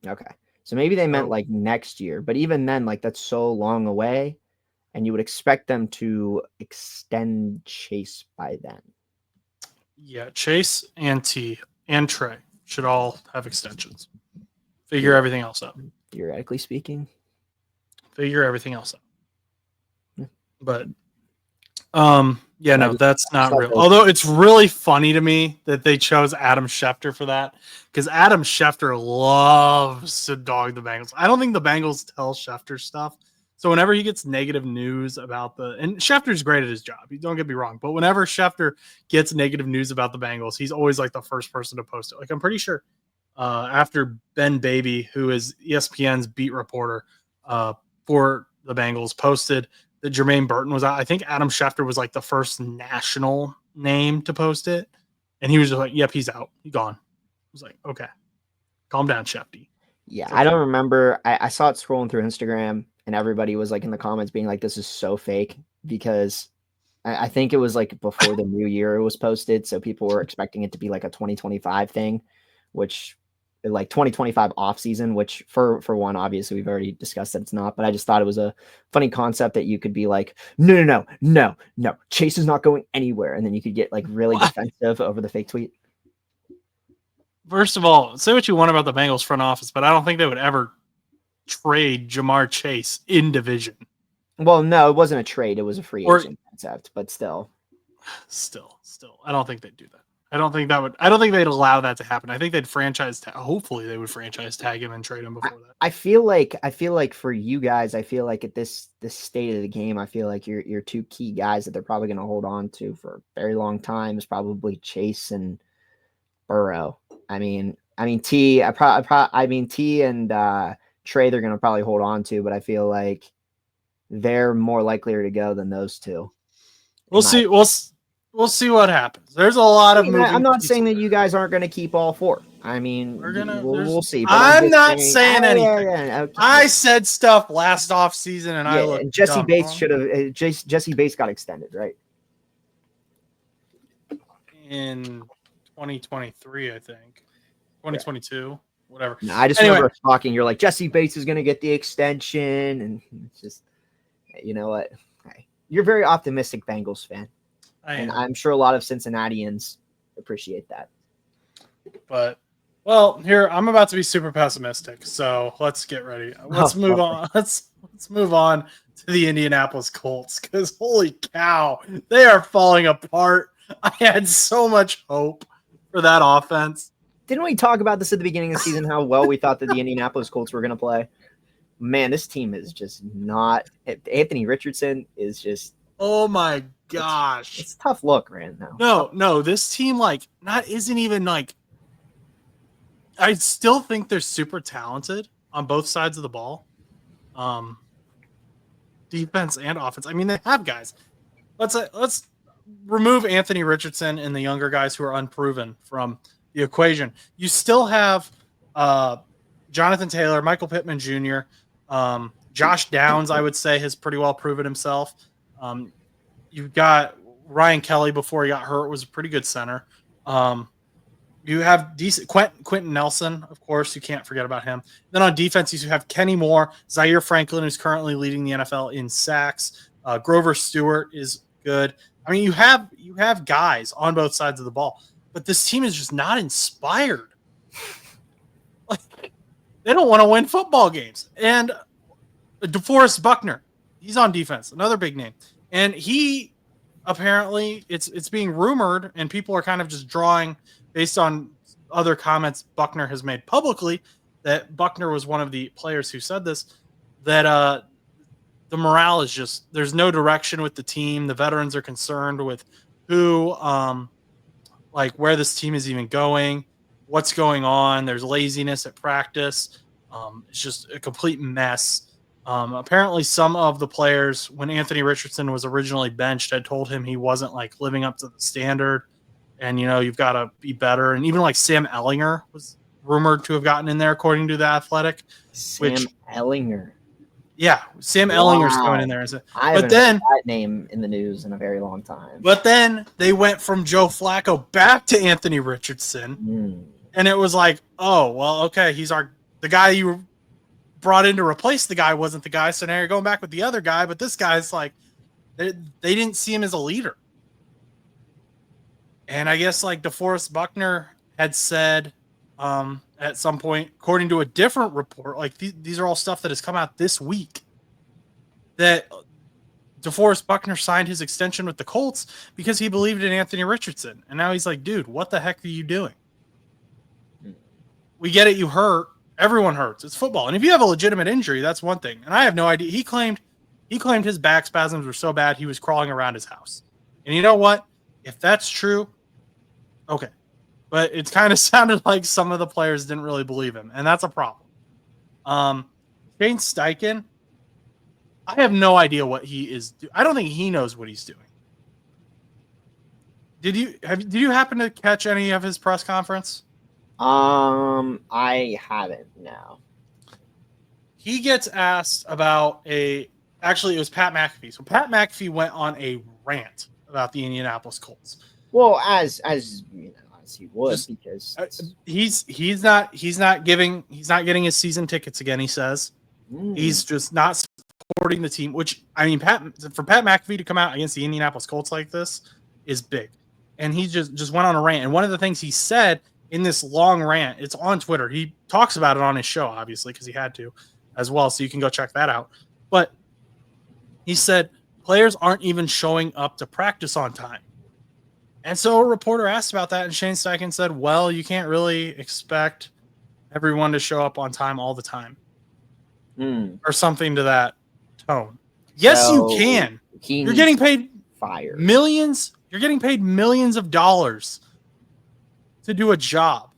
Okay. So maybe they meant like next year, but even then, like that's so long away, and you would expect them to extend Chase by then. Yeah, Chase and T and Trey should all have extensions. Figure everything else out. Theoretically speaking. Figure everything else out. Yeah. But yeah, no, that's not real. Although it's really funny to me that they chose Adam Schefter for that, because Adam Schefter loves to dog the Bengals. I don't think the Bengals tell Schefter stuff. So whenever he gets negative news about and Schefter's great at his job, don't get me wrong, but whenever Schefter gets negative news about the Bengals, he's always like the first person to post it. Like I'm pretty sure after Ben Baby, who is ESPN's beat reporter for the Bengals, posted that Jermaine Burton was out, I think Adam Schefter was like the first national name to post it. And he was just like, yep, he's out. He's gone. I was like, okay, calm down, Shefty. Yeah, okay. I don't remember. I saw it scrolling through Instagram and everybody was like in the comments being like, this is so fake, because I think it was like before the new year it was posted. So people were expecting it to be like a 2025 thing, which like 2025 off season, which for one, obviously we've already discussed that it's not, but I just thought it was a funny concept that you could be like, no, Chase is not going anywhere. And then you could get like really defensive over the fake tweet. First of all, say what you want about the Bengals front office, but I don't think they would ever trade Jamar Chase in division. Well, no, it wasn't a trade. It was a free agent concept, but still, I don't think they'd do that. I don't think they'd allow that to happen. I think they'd hopefully they would franchise tag him and trade him before that. I feel like for you guys, I feel like at this state of the game, I feel like your two key guys that they're probably going to hold on to for a very long time is probably Chase and Burrow. I mean T and Trey they're going to probably hold on to, but I feel like they're more likelier to go than those two. We'll see. We'll see what happens. There's a lot of moving. I'm not saying that you guys aren't going to keep all four. I mean, we'll see. But I'm not saying anything. Okay. I said stuff last off season, and I looked. Jesse Bates should have. Jesse Bates got extended, right? In 2023, I think. 2022, whatever. No, I just remember talking. You're like, Jesse Bates is going to get the extension, and it's just, you know what? You're a very optimistic Bengals fan. And I'm sure a lot of Cincinnatians appreciate that. But, well, here, I'm about to be super pessimistic, so let's get ready. Let's move on. Let's move on to the Indianapolis Colts, because holy cow, they are falling apart. I had so much hope for that offense. Didn't we talk about this at the beginning of the season, how well we thought that the Indianapolis Colts were going to play? Man, this team is just not – Anthony Richardson is just – oh, my gosh. It's a tough look right now. No, this team isn't even I still think they're super talented on both sides of the ball. Defense and offense. I mean, they have guys. Let's remove Anthony Richardson and the younger guys who are unproven from the equation. You still have Jonathan Taylor, Michael Pittman Jr., Josh Downs, I would say, has pretty well proven himself. You've got Ryan Kelly before he got hurt, was a pretty good center. You have decent Quentin Nelson, of course, you can't forget about him. Then on defense, you have Kenny Moore, Zaire Franklin, who's currently leading the NFL in sacks. Grover Stewart is good. I mean, you have guys on both sides of the ball, but this team is just not inspired. They don't want to win football games. And DeForest Buckner, he's on defense, another big name. And he apparently, it's being rumored, and people are kind of just drawing based on other comments Buckner has made publicly, that Buckner was one of the players who said this, that the morale is just, there's no direction with the team. The veterans are concerned with who, like where this team is even going, what's going on. There's laziness at practice. It's just a complete mess. Apparently some of the players, when Anthony Richardson was originally benched, had told him he wasn't like living up to the standard. And, you've got to be better. And even like Sam Ellinger was rumored to have gotten in there, according to The Athletic. Sam Ellinger. Yeah, Sam Ellinger's going in there. I haven't heard that name in the news in a very long time. But then they went from Joe Flacco back to Anthony Richardson. And it was like, oh, well, okay, he's the guy you brought in to replace the guy wasn't the guy. So now you're going back with the other guy. But this guy's like, they didn't see him as a leader. And I guess like DeForest Buckner had said at some point, according to a different report, like these are all stuff that has come out this week, that DeForest Buckner signed his extension with the Colts because he believed in Anthony Richardson. And now he's like, dude, what the heck are you doing? We get it. You hurt. Everyone hurts. It's football. And if you have a legitimate injury, that's one thing. And I have no idea. He claimed his back spasms were so bad he was crawling around his house. And you know what? If that's true, okay. But it's kind of sounded like some of the players didn't really believe him. And that's a problem. Shane Steichen, I have no idea what he is doing. I don't think he knows what he's doing. Did you happen to catch any of his press conference? I haven't, no. He gets asked about actually it was Pat McAfee. So Pat McAfee went on a rant about the Indianapolis Colts. Well, as you know, as he would, because he's not getting his season tickets again, he says. He's just not supporting the team, which I mean, for Pat McAfee to come out against the Indianapolis Colts like this is big. And he just went on a rant. And one of the things he said in this long rant, it's on Twitter. He talks about it on his show, obviously, because he had to as well. So you can go check that out. But he said players aren't even showing up to practice on time. And so a reporter asked about that, and Shane Steichen said, well, you can't really expect everyone to show up on time all the time. Or something to that tone. Yes, so you can. You're getting paid millions. You're getting paid millions of dollars to do a job.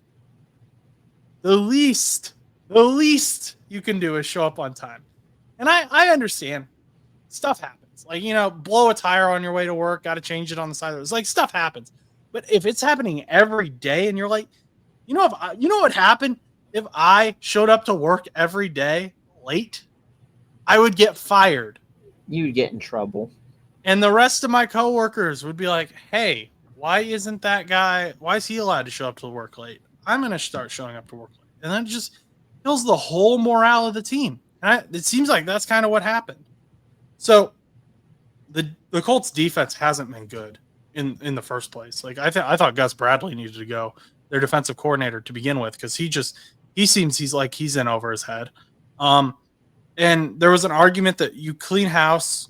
The least you can do is show up on time. And I understand. Stuff happens. Like, blow a tire on your way to work, got to change it on the side of it. It's like stuff happens. But if it's happening every day and you're like, you know what happened? If I showed up to work every day late, I would get fired. You would get in trouble. And the rest of my coworkers would be like, hey, why is he allowed to show up to work late? I'm going to start showing up to work late. And then it just kills the whole morale of the team. And it seems like that's kind of what happened. So the Colts defense hasn't been good in the first place. Like I thought Gus Bradley needed to go, their defensive coordinator, to begin with, because he seems he's in over his head. And there was an argument that you clean house,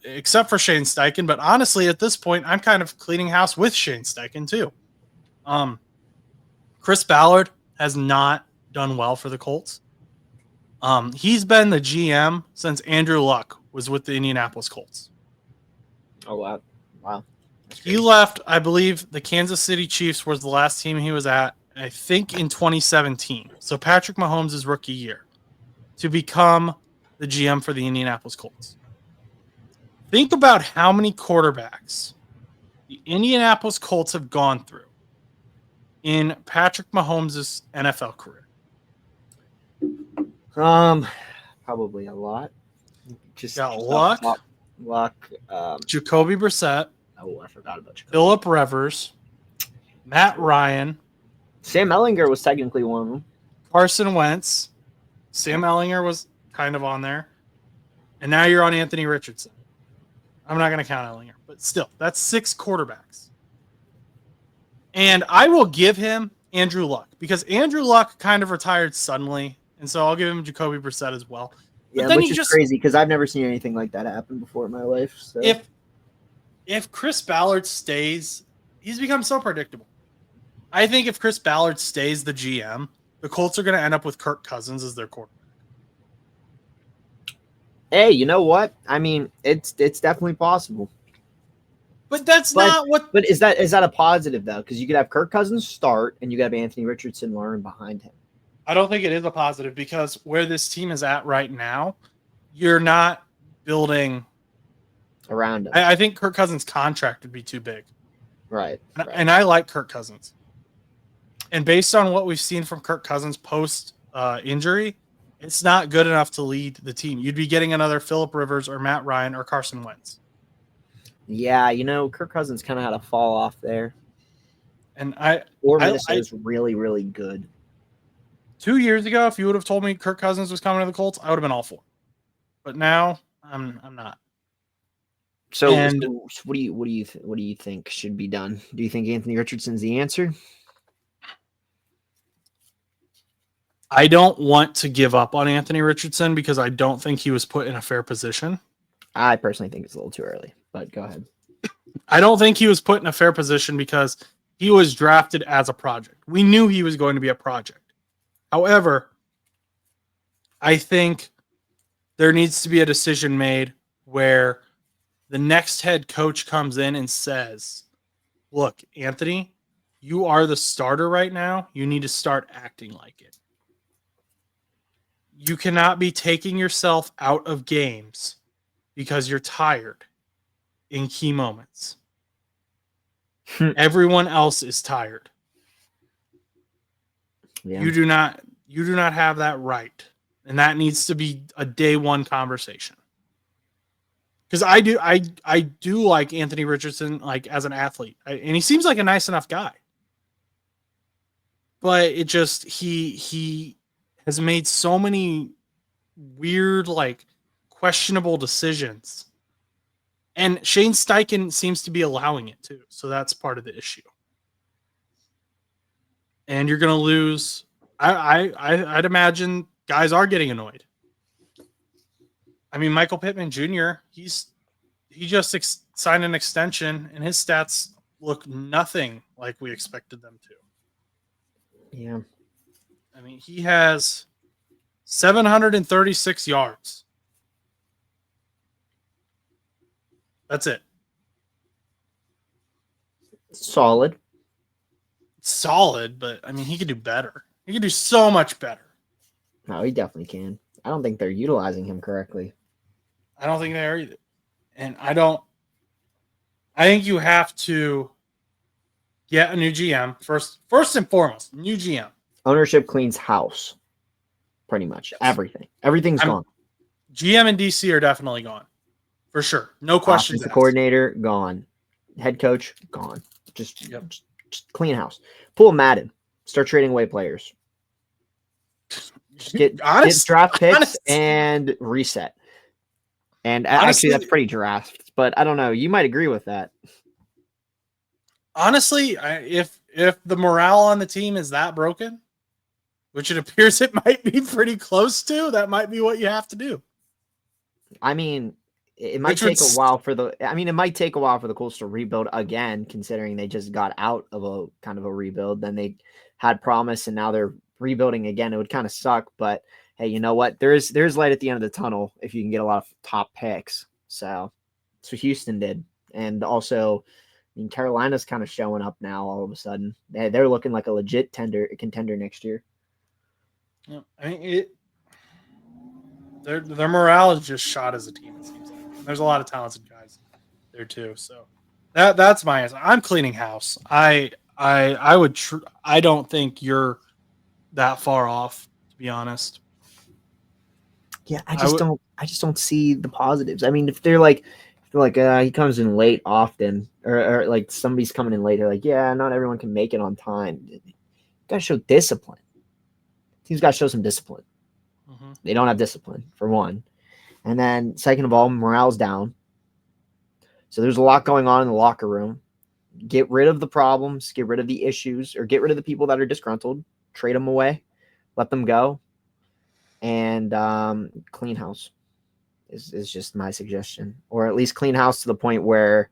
except for Shane Steichen. But honestly, at this point, I'm kind of cleaning house with Shane Steichen too. Chris Ballard has not done well for the Colts. He's been the GM since Andrew Luck was with the Indianapolis Colts. Oh, wow. He left, I believe, the Kansas City Chiefs was the last team he was at, I think, in 2017. So Patrick Mahomes' rookie year, to become the GM for the Indianapolis Colts. Think about how many quarterbacks the Indianapolis Colts have gone through in Patrick Mahomes' NFL career. Probably a lot. Just got Luck. Jacoby Brissett. Oh, I forgot about Jacoby. Phillip Rivers. Matt Ryan. Sam Ellinger was technically one of them. Carson Wentz. Sam Ellinger was kind of on there. And now you're on Anthony Richardson. I'm not going to count Ellinger, but still, that's 6 quarterbacks. And I will give him Andrew Luck, because Andrew Luck kind of retired suddenly, and so I'll give him Jacoby Brissett as well. Yeah, which is crazy, because I've never seen anything like that happen before in my life. So. If Chris Ballard stays, he's become so predictable. I think if Chris Ballard stays the GM, the Colts are going to end up with Kirk Cousins as their quarterback. Hey, you know what? I mean, it's definitely possible. But that's not what. But is that a positive though? Because you could have Kirk Cousins start, and you could have Anthony Richardson learn behind him. I don't think it is a positive because where this team is at right now, you're not building around him. I think Kirk Cousins' contract would be too big. Right. And I like Kirk Cousins. And based on what we've seen from Kirk Cousins post injury, it's not good enough to lead the team. You'd be getting another Phillip Rivers or Matt Ryan or Carson Wentz. Yeah, Kirk Cousins kind of had a fall off there. And Minnesota's really, really good. 2 years ago, if you would have told me Kirk Cousins was coming to the Colts, I would have been all for it. But now I'm not. So what do you think should be done? Do you think Anthony Richardson's the answer? I don't want to give up on Anthony Richardson because I don't think he was put in a fair position. I personally think it's a little too early, but go ahead. I don't think he was put in a fair position because he was drafted as a project. We knew he was going to be a project. However, I think there needs to be a decision made where the next head coach comes in and says, look, Anthony, you are the starter right now. You need to start acting like it. You cannot be taking yourself out of games because you're tired in key moments. Everyone else is tired. Yeah. You do not have that right. And that needs to be a day one conversation. Because I do like Anthony Richardson like as an athlete. And he seems like a nice enough guy. But it just he has made so many weird, like questionable decisions. And Shane Steichen seems to be allowing it too. So that's part of the issue. And you're going to lose. I'd imagine guys are getting annoyed. I mean, Michael Pittman Jr., he just signed an extension, and his stats look nothing like we expected them to. Yeah. I mean, he has 736 yards. That's it. Solid, but I mean, he could do better. He could do so much better. No, he definitely can. I don't think they're utilizing him correctly. I don't think they are either. And I think you have to get a new GM first and foremost, new GM. Ownership cleans house. Pretty much. Everything. Everything's gone. GM and DC are definitely gone. For sure. No questions. The coordinator, gone. Head coach, gone. Just clean house. Pull Madden. Start trading away players. Get draft picks and reset. And honestly, actually, that's pretty draft. But I don't know. You might agree with that. Honestly, if the morale on the team is that broken, which it appears it might be pretty close to, that might be what you have to do. I mean, it might take a while for the Colts to rebuild again, considering they just got out of a kind of a rebuild. Then they had promise, and now they're rebuilding again. It would kind of suck, but hey, you know what? There's light at the end of the tunnel if you can get a lot of top picks. So that's what Houston did, and also, I mean, Carolina's kind of showing up now. All of a sudden, they're looking like a legit contender next year. Yeah, I mean their morale is just shot as a team. It seems like there's a lot of talented guys there too. So that's my answer. I'm cleaning house. I don't think you're that far off, to be honest. Yeah, I just don't see the positives. I mean, if they're like he comes in late often, or like somebody's coming in late, they're like, yeah, not everyone can make it on time. You gotta show discipline. Teams gotta show some discipline. Mm-hmm. They don't have discipline, for one. And then second of all, morale's down. So there's a lot going on in the locker room. Get rid of the problems, get rid of the issues, or get rid of the people that are disgruntled. Trade them away, let them go, and clean house is just my suggestion. Or at least clean house to the point where,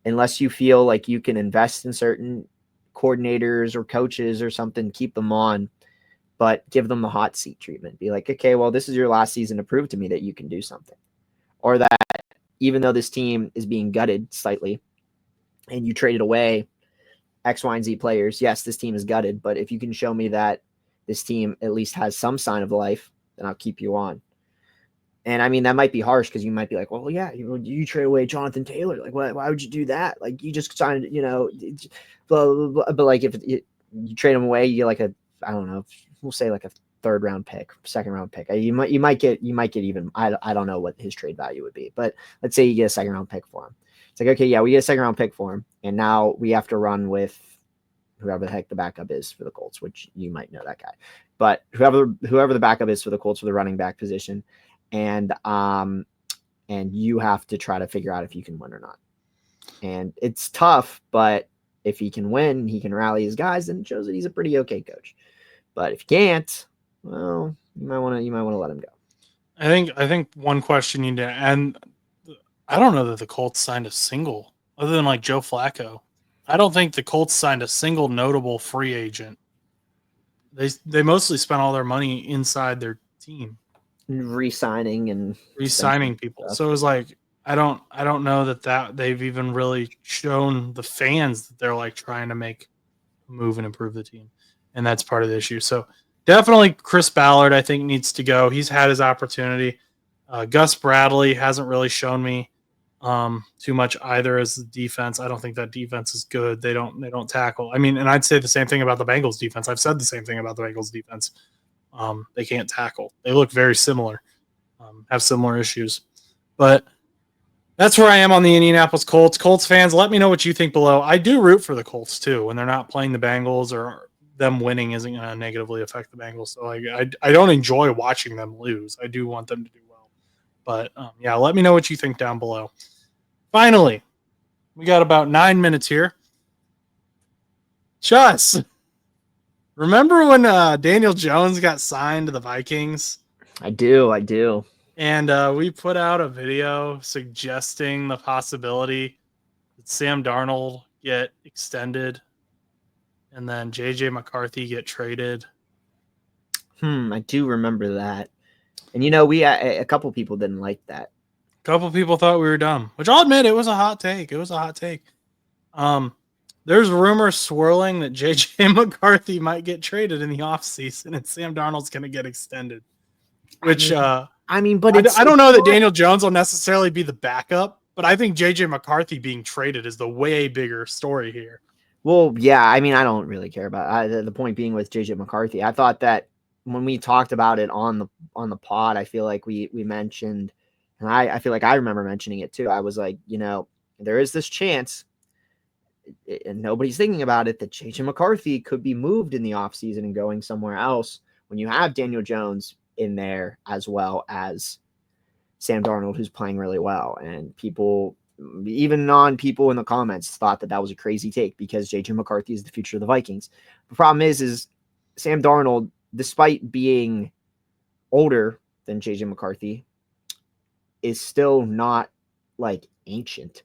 unless you feel like you can invest in certain coordinators or coaches or something, keep them on, but give them the hot seat treatment. Be like, okay, well, this is your last season to prove to me that you can do something. Or that even though this team is being gutted slightly, and you traded away X, Y, and Z players, yes, this team is gutted. But if you can show me that this team at least has some sign of life, then I'll keep you on. And I mean, that might be harsh because you might be like, well, yeah, you trade away Jonathan Taylor. Like, why would you do that? Like, you just signed, blah, blah, blah. But like, if you trade him away, you get like I don't know, we'll say like a third round pick, second round pick. You might get even, I don't know what his trade value would be, but let's say you get a second round pick for him. It's like, okay, yeah, we get a second round pick for him. And now we have to run with whoever the heck the backup is for the Colts, which you might know that guy, but whoever the backup is for the Colts for the running back position. And you have to try to figure out if you can win or not. And it's tough, but if he can win, he can rally his guys, and it shows that he's a pretty okay coach. But if he can't, well, you might want to let him go. I think one question you need to, and I don't know that the Colts signed a single other than like Joe Flacco. I don't think the Colts signed a single notable free agent. They mostly spent all their money inside their team. Re-signing people. So it was like I don't know that they've even really shown the fans that they're like trying to make a move and improve the team, and that's part of the issue. So definitely Chris Ballard, I think, needs to go. He's had his opportunity. Gus Bradley hasn't really shown me too much either as the defense. I don't think that defense is good. They don't tackle. I mean, and I'd say the same thing about the Bengals defense. I've said the same thing about the Bengals defense. They can't tackle. They look very similar, have similar issues. But that's where I am on the Indianapolis Colts. Colts fans, let me know what you think below. I do root for the Colts too when they're not playing the Bengals, or them winning isn't going to negatively affect the Bengals. So I don't enjoy watching them lose. I do want them to do well. But yeah, let me know what you think down below. Finally, we got about 9 minutes here. Chus, remember when Daniel Jones got signed to the Vikings? I do. And we put out a video suggesting the possibility that Sam Darnold get extended and then J.J. McCarthy get traded. I do remember that. And, a couple people didn't like that. A couple people thought we were dumb, which I'll admit it was a hot take. There's rumors swirling that J.J. McCarthy might get traded in the offseason and Sam Darnold's going to get extended. Which, but I don't know that Daniel Jones will necessarily be the backup, but I think J.J. McCarthy being traded is the way bigger story here. Well, yeah, I mean, I don't really care about it. The point being with J.J. McCarthy, I thought that when we talked about it on the pod, I feel like we mentioned, and I feel like I remember mentioning it too. I was like, there is this chance, and nobody's thinking about it, that J.J. McCarthy could be moved in the offseason and going somewhere else when you have Daniel Jones in there as well as Sam Darnold, who's playing really well. And people, even non-people in the comments, thought that was a crazy take because J.J. McCarthy is the future of the Vikings. The problem is Sam Darnold, despite being older than J.J. McCarthy, is still not like ancient.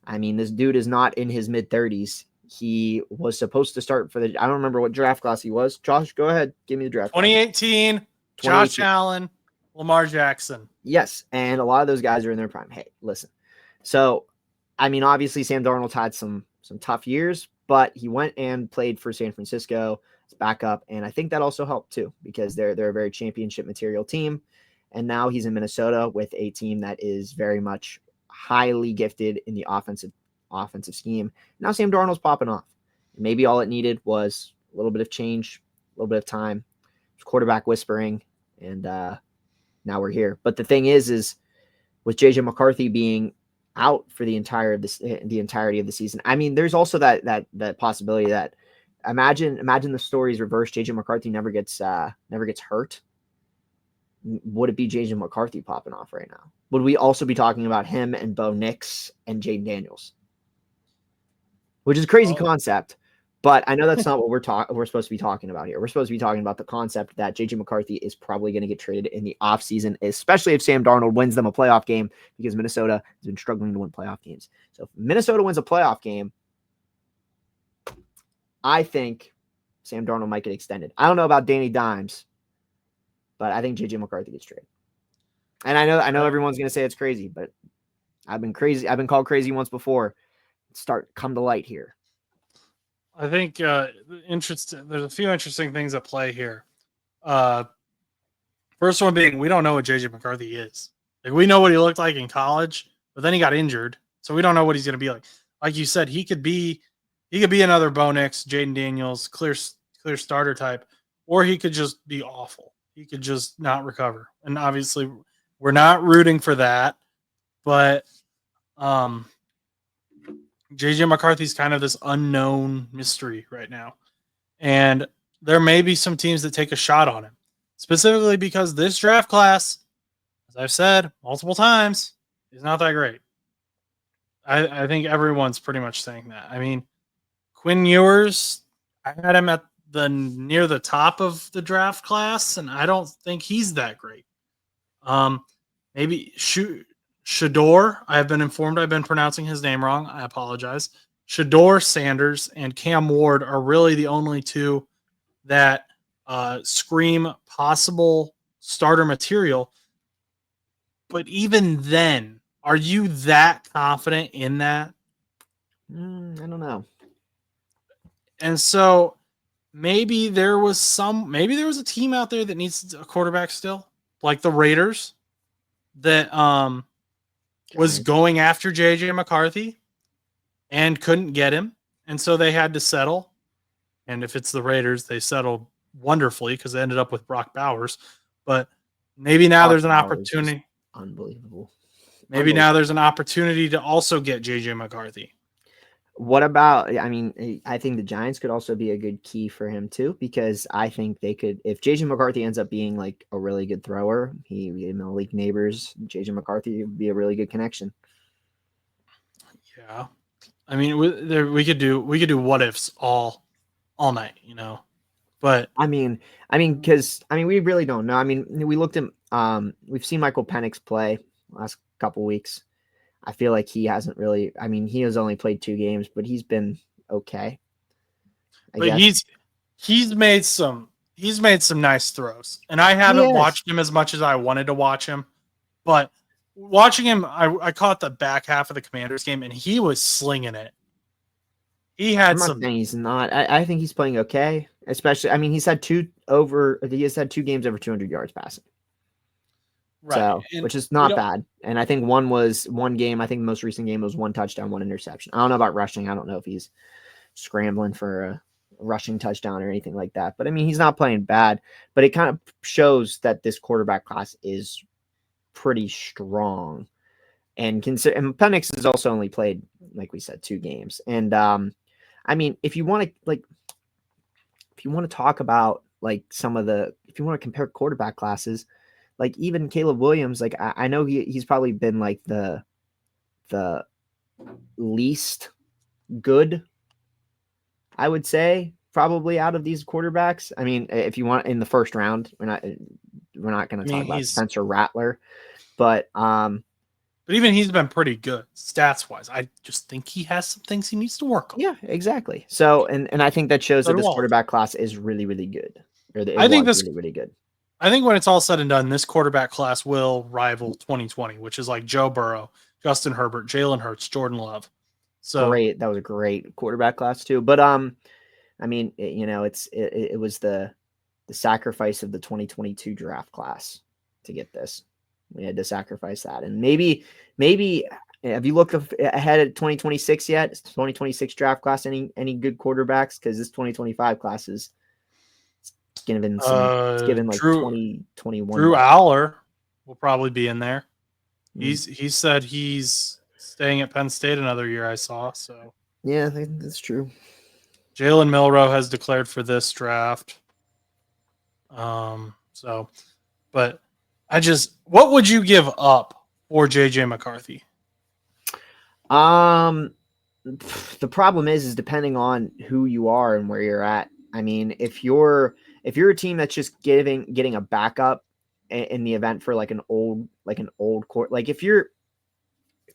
I mean, this dude is not in his mid-30s. He was supposed to start for I don't remember what draft class he was. Josh, go ahead. Give me the draft 2018, Josh Allen, Lamar Jackson. Yes, and a lot of those guys are in their prime. Hey, listen. So, I mean, obviously Sam Darnold's had some tough years, but he went and played for San Francisco as backup, and I think that also helped too because they're a very championship material team. And now he's in Minnesota with a team that is very much highly gifted in the offensive scheme. Now Sam Darnold's popping off. Maybe all it needed was a little bit of change, a little bit of time, quarterback whispering, and now we're here. But the thing is with JJ McCarthy being out for the entirety of the season, I mean, there's also that possibility that imagine the stories reverse. JJ McCarthy never gets hurt. Would it be JJ McCarthy popping off right now? Would we also be talking about him and Bo Nix and Jaden Daniels? Which is a crazy concept, but I know that's not what we're supposed to be talking about here. We're supposed to be talking about the concept that JJ McCarthy is probably going to get traded in the offseason, especially if Sam Darnold wins them a playoff game, because Minnesota has been struggling to win playoff games. So if Minnesota wins a playoff game, I think Sam Darnold might get extended. I don't know about Danny Dimes, but I think JJ McCarthy gets traded. And I know everyone's going to say it's crazy, but I've been crazy. I've been called crazy once before. come to light here? I think there's a few interesting things at play here. First one being, we don't know what JJ McCarthy is. Like, we know what he looked like in college, but then he got injured, so we don't know what he's going to be like. Like you said, he could be another Bo Nix, Jaden Daniels, clear starter type, or he could just be awful. He could just not recover. And obviously, we're not rooting for that, but JJ McCarthy's kind of this unknown mystery right now. And there may be some teams that take a shot on him, specifically because this draft class, as I've said multiple times, is not that great. I think everyone's pretty much saying that. I mean, Quinn Ewers, I had him at near the top of the draft class, and I don't think he's that great. Maybe Shador. I have been informed I've been pronouncing his name wrong. I apologize. Shador Sanders and Cam Ward are really the only two that scream possible starter material. But even then, are you that confident in that? I don't know. And so maybe there was a team out there that needs a quarterback still, like the Raiders, that was going after JJ McCarthy and couldn't get him. And so they had to settle. And if it's the Raiders, they settled wonderfully because they ended up with Brock Bowers. But maybe now there's an opportunity. Unbelievable. Maybe now there's an opportunity to also get JJ McCarthy. What about, I mean, I think the Giants could also be a good key for him too, because I think they could, if JJ McCarthy ends up being like a really good thrower, he Malik Neighbors, JJ McCarthy would be a really good connection. Yeah. I mean, we could do what ifs all night, you know. But I mean, because we really don't know. I mean, we looked at we've seen Michael Penix play last couple weeks. I feel like he hasn't really. I mean, he has only played 2 games, but he's been okay. But he's made some nice throws, and I haven't watched him as much as I wanted to watch him. But watching him, I caught the back half of the Commanders game, and he was slinging it. He had I'm not saying he's not. I think he's playing okay. Especially, I mean, he's had 2 games over 200 yards passing. Right. So, which is not bad. And I think one game, I think the most recent game was 1 touchdown, 1 interception. I don't know about rushing. I don't know if he's scrambling for a rushing touchdown or anything like that. But I mean, he's not playing bad. But it kind of shows that this quarterback class is pretty strong. And Penix has also only played, like we said, 2 games. And I mean, if you want to talk about like if you want to compare quarterback classes, like even Caleb Williams, like I know he's probably been like the least good, I would say, probably out of these quarterbacks. I mean, if you want in the first round, we're not going to talk about Spencer Rattler, but even he's been pretty good stats wise. I just think he has some things he needs to work on. Yeah, exactly. So, and I think that shows that this quarterback class is really, really good. I think this really, really good. I think when it's all said and done, this quarterback class will rival 2020, which is like Joe Burrow, Justin Herbert, Jalen Hurts, Jordan Love. So great. That was a great quarterback class too. But I mean, it was the sacrifice of the 2022 draft class to get this. We had to sacrifice that. And maybe have you looked ahead at 2026 yet? Is 2026 draft class any good quarterbacks? Because this 2025 class is given like Drew, 2021. Drew Aller will probably be in there. He said he's staying at Penn State another year, I saw. So yeah, I think that's true. Jalen Milroe has declared for this draft. But what would you give up for JJ McCarthy? The problem is depending on who you are and where you're at. I mean, if you're a team that's just getting a backup in the event for like an old court, like if you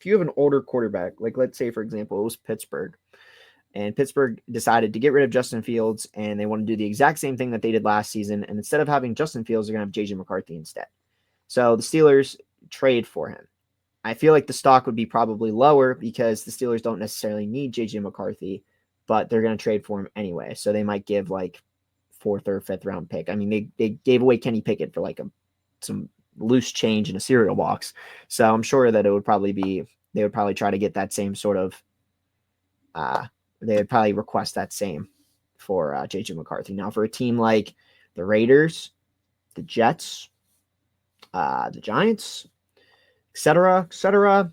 have an older quarterback, like let's say for example it was Pittsburgh, and Pittsburgh decided to get rid of Justin Fields and they want to do the exact same thing that they did last season, and instead of having Justin Fields, they're gonna have JJ McCarthy instead. So the Steelers trade for him. I feel like the stock would be probably lower because the Steelers don't necessarily need JJ McCarthy, but they're going to trade for him anyway. So they might give like 4th or 5th round pick. I mean, they gave away Kenny Pickett for like some loose change in a cereal box. So I'm sure that they would probably try to get that same sort of, they would probably request that same for JJ McCarthy. Now for a team like the Raiders, the Jets, the Giants, etc., etc.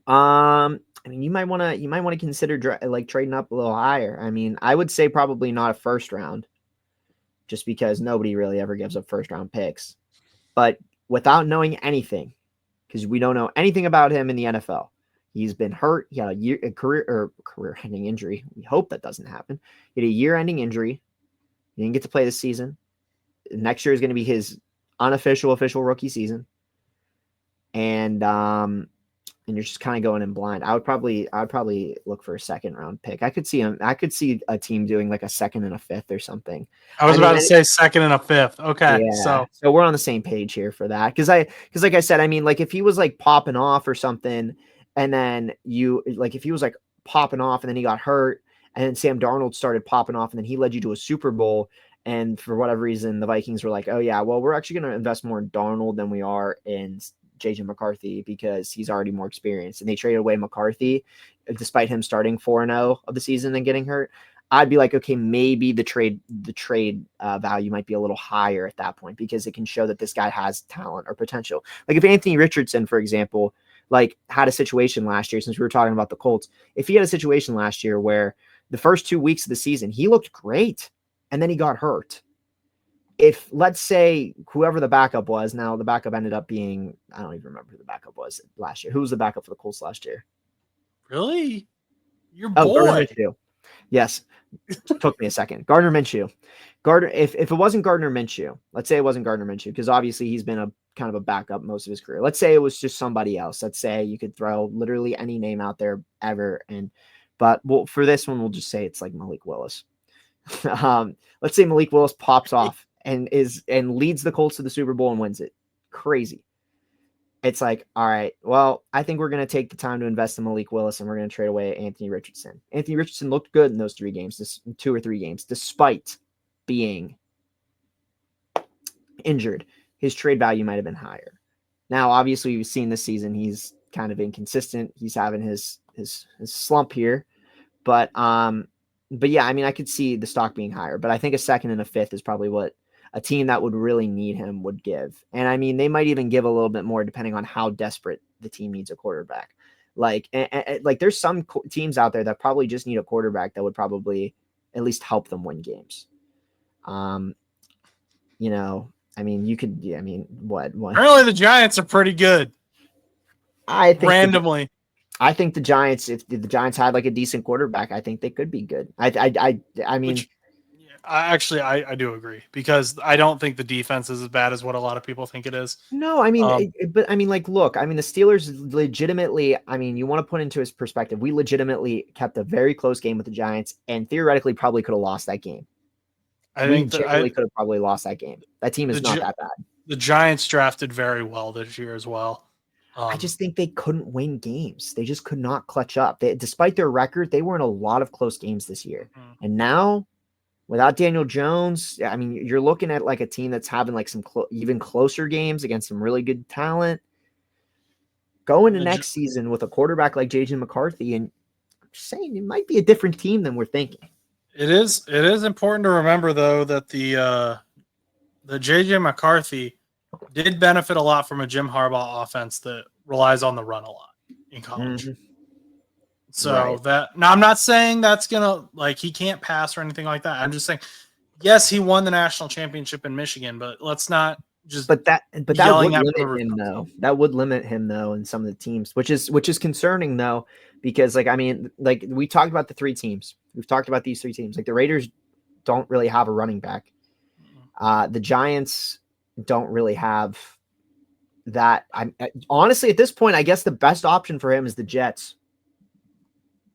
I mean, you might want to consider trading up a little higher. I mean, I would say probably not a 1st round, just because nobody really ever gives up 1st round picks. But without knowing anything, because we don't know anything about him in the NFL, he's been hurt. He had a career-ending injury. We hope that doesn't happen. He had a year-ending injury. He didn't get to play this season. Next year is going to be his official rookie season. And you're just kind of going in blind. I would probably look for a 2nd round pick. I could see a team doing like a 2nd and a 5th or something. I was about to say 2nd and a 5th. Okay. Yeah. So we're on the same page here for that. Cause like I said, I mean, like if he was like popping off or something, and then if he was like popping off and then he got hurt, and then Sam Darnold started popping off and then he led you to a Super Bowl. And for whatever reason, the Vikings were like, oh yeah, well, we're actually going to invest more in Darnold than we are in JJ McCarthy because he's already more experienced, and they traded away McCarthy despite him starting 4-0 of the season and getting hurt. I'd be like, okay, maybe the trade value might be a little higher at that point because it can show that this guy has talent or potential. Like if Anthony Richardson, for example, like had a situation last year, since we were talking about the Colts, if he had a situation last year where the first 2 weeks of the season, he looked great and then he got hurt. If let's say whoever the backup was, now the backup ended up being, I don't even remember who the backup was last year. Who was the backup for the Colts last year? Really? Your Oh, boy. Gardner Minshew. Yes. Took me a second. Gardner Minshew. If it wasn't Gardner Minshew, let's say it wasn't Gardner Minshew, because obviously he's been a kind of a backup most of his career. Let's say it was just somebody else. Let's say you could throw literally any name out there ever. But for this one, we'll just say it's like Malik Willis. Let's say Malik Willis pops off and leads the Colts to the Super Bowl and wins it. Crazy. It's like, all right, well, I think we're going to take the time to invest in Malik Willis and we're going to trade away Anthony Richardson. Anthony Richardson looked good in those 3 games, 2 or 3 games, despite being injured. His trade value might have been higher. Now, obviously, we've seen this season he's kind of inconsistent. He's having his slump here, but yeah, I mean, I could see the stock being higher, but I think a 2nd and a 5th is probably what a team that would really need him would give. And I mean, they might even give a little bit more depending on how desperate the team needs a quarterback. Like there's some teams out there that probably just need a quarterback that would probably at least help them win games. I mean, what? Apparently the Giants are pretty good. I think randomly. I think the Giants, if the Giants had like a decent quarterback, I think they could be good. I mean, I do agree because I don't think the defense is as bad as what a lot of people think it is. No, I mean, but I mean, like, look, I mean, the Steelers legitimately, I mean, you want to put into his perspective, we legitimately kept a very close game with the Giants and theoretically probably could have lost that game. I think could have probably lost that game. That team is not that bad. The Giants drafted very well this year as well. I just think they couldn't win games. They just could not clutch up. Despite their record, they were in a lot of close games this year. And now, without Daniel Jones, I mean, you're looking at like a team that's having like some even closer games against some really good talent. Go into next season with a quarterback like JJ McCarthy, and I'm just saying it might be a different team than we're thinking. It is important to remember though that the JJ McCarthy did benefit a lot from a Jim Harbaugh offense that relies on the run a lot in college. Mm-hmm. So now I'm not saying that's gonna like he can't pass or anything like that. I'm just saying, yes, he won the national championship in Michigan, but let's not just. But that would limit him though. That would limit him though in some of the teams, which is concerning though, because like I mean, like we talked about the 3 teams. We've talked about these 3 teams. Like the Raiders don't really have a running back. The Giants don't really have that. Honestly at this point, I guess the best option for him is the Jets.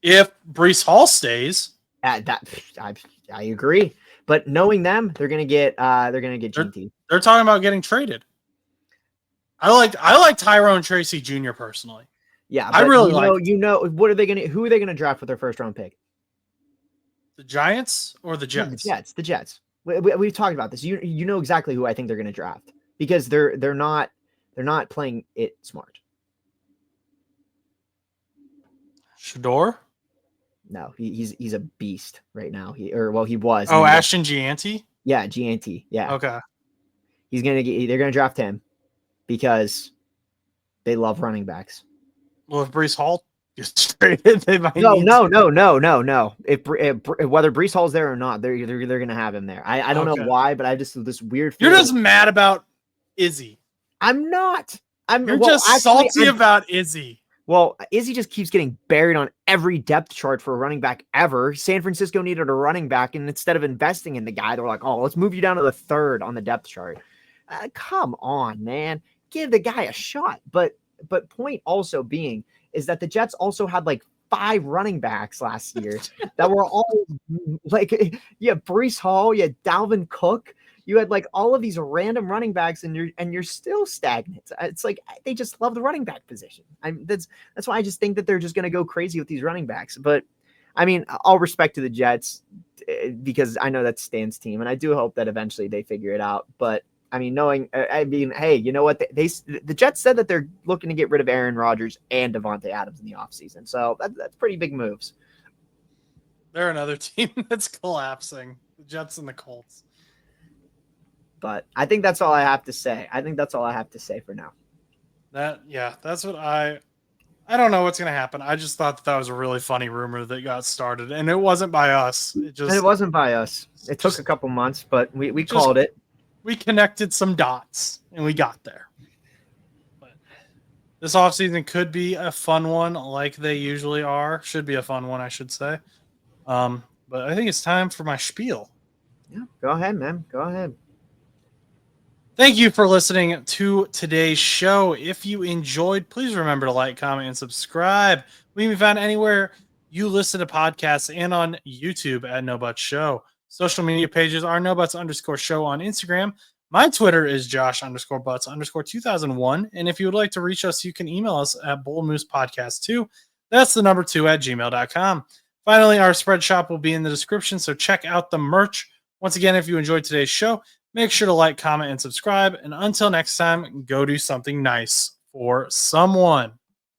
If Breece Hall stays, I agree. But knowing them, they're gonna get GT. They're talking about getting traded. I like Tyrone Tracy Jr. personally. Yeah, I really like what are they gonna who are they gonna draft with their first round pick? the Giants or the No, Jets. the Jets. We've talked about this. You know exactly who I think they're gonna draft because they're not playing it smart. Shador? No, he's a beast right now. He was. Oh, Ashton Gianti? Yeah, Gianti. Yeah. Okay. They're gonna draft him because they love running backs. Well, if Brees Hall gets traded, they might No. If whether Brees Hall's there or not, they're gonna have him there. I don't know why, but I just this weird feeling. You're just mad about Izzy. I'm not. You're just salty about Izzy. Well, Izzy just keeps getting buried on every depth chart for a running back ever. San Francisco needed a running back, and instead of investing in the guy, they're like, "Oh, let's move you down to the 3rd on the depth chart." Come on, man, give the guy a shot. But point also being is that the Jets also had like 5 running backs last year that were all like, Brees Hall, you had Dalvin Cook. You had like all of these random running backs, and you're still stagnant. It's like they just love the running back position. That's why I just think that they're just going to go crazy with these running backs. But I mean, all respect to the Jets because I know that's Stan's team, and I do hope that eventually they figure it out. But I mean, hey, you know what? The Jets said that they're looking to get rid of Aaron Rodgers and Devontae Adams in the offseason. So that's pretty big moves. They're another team that's collapsing. The Jets and the Colts. But I think that's all I have to say. I think that's all I have to say for now. That's what I don't know what's going to happen. I just thought that was a really funny rumor that got started, and it wasn't by us. It wasn't by us. It took a couple months, but we called it. We connected some dots, and we got there. But this offseason could be a fun one like they usually are. Should be a fun one, I should say. But I think it's time for my spiel. Yeah, go ahead, man. Go ahead. Thank you for listening to today's show. If you enjoyed, please remember to like, comment, and subscribe. We can be found anywhere you listen to podcasts and on YouTube at No Butts Show. Social media pages are NoButts_show on Instagram. My Twitter is Josh_Butts_2001. And if you would like to reach us, you can email us at bullmoosepodcast2. That's the number 2 at gmail.com. Finally, our spread shop will be in the description, so check out the merch. Once again, if you enjoyed today's show, make sure to like, comment, and subscribe. And until next time, go do something nice for someone.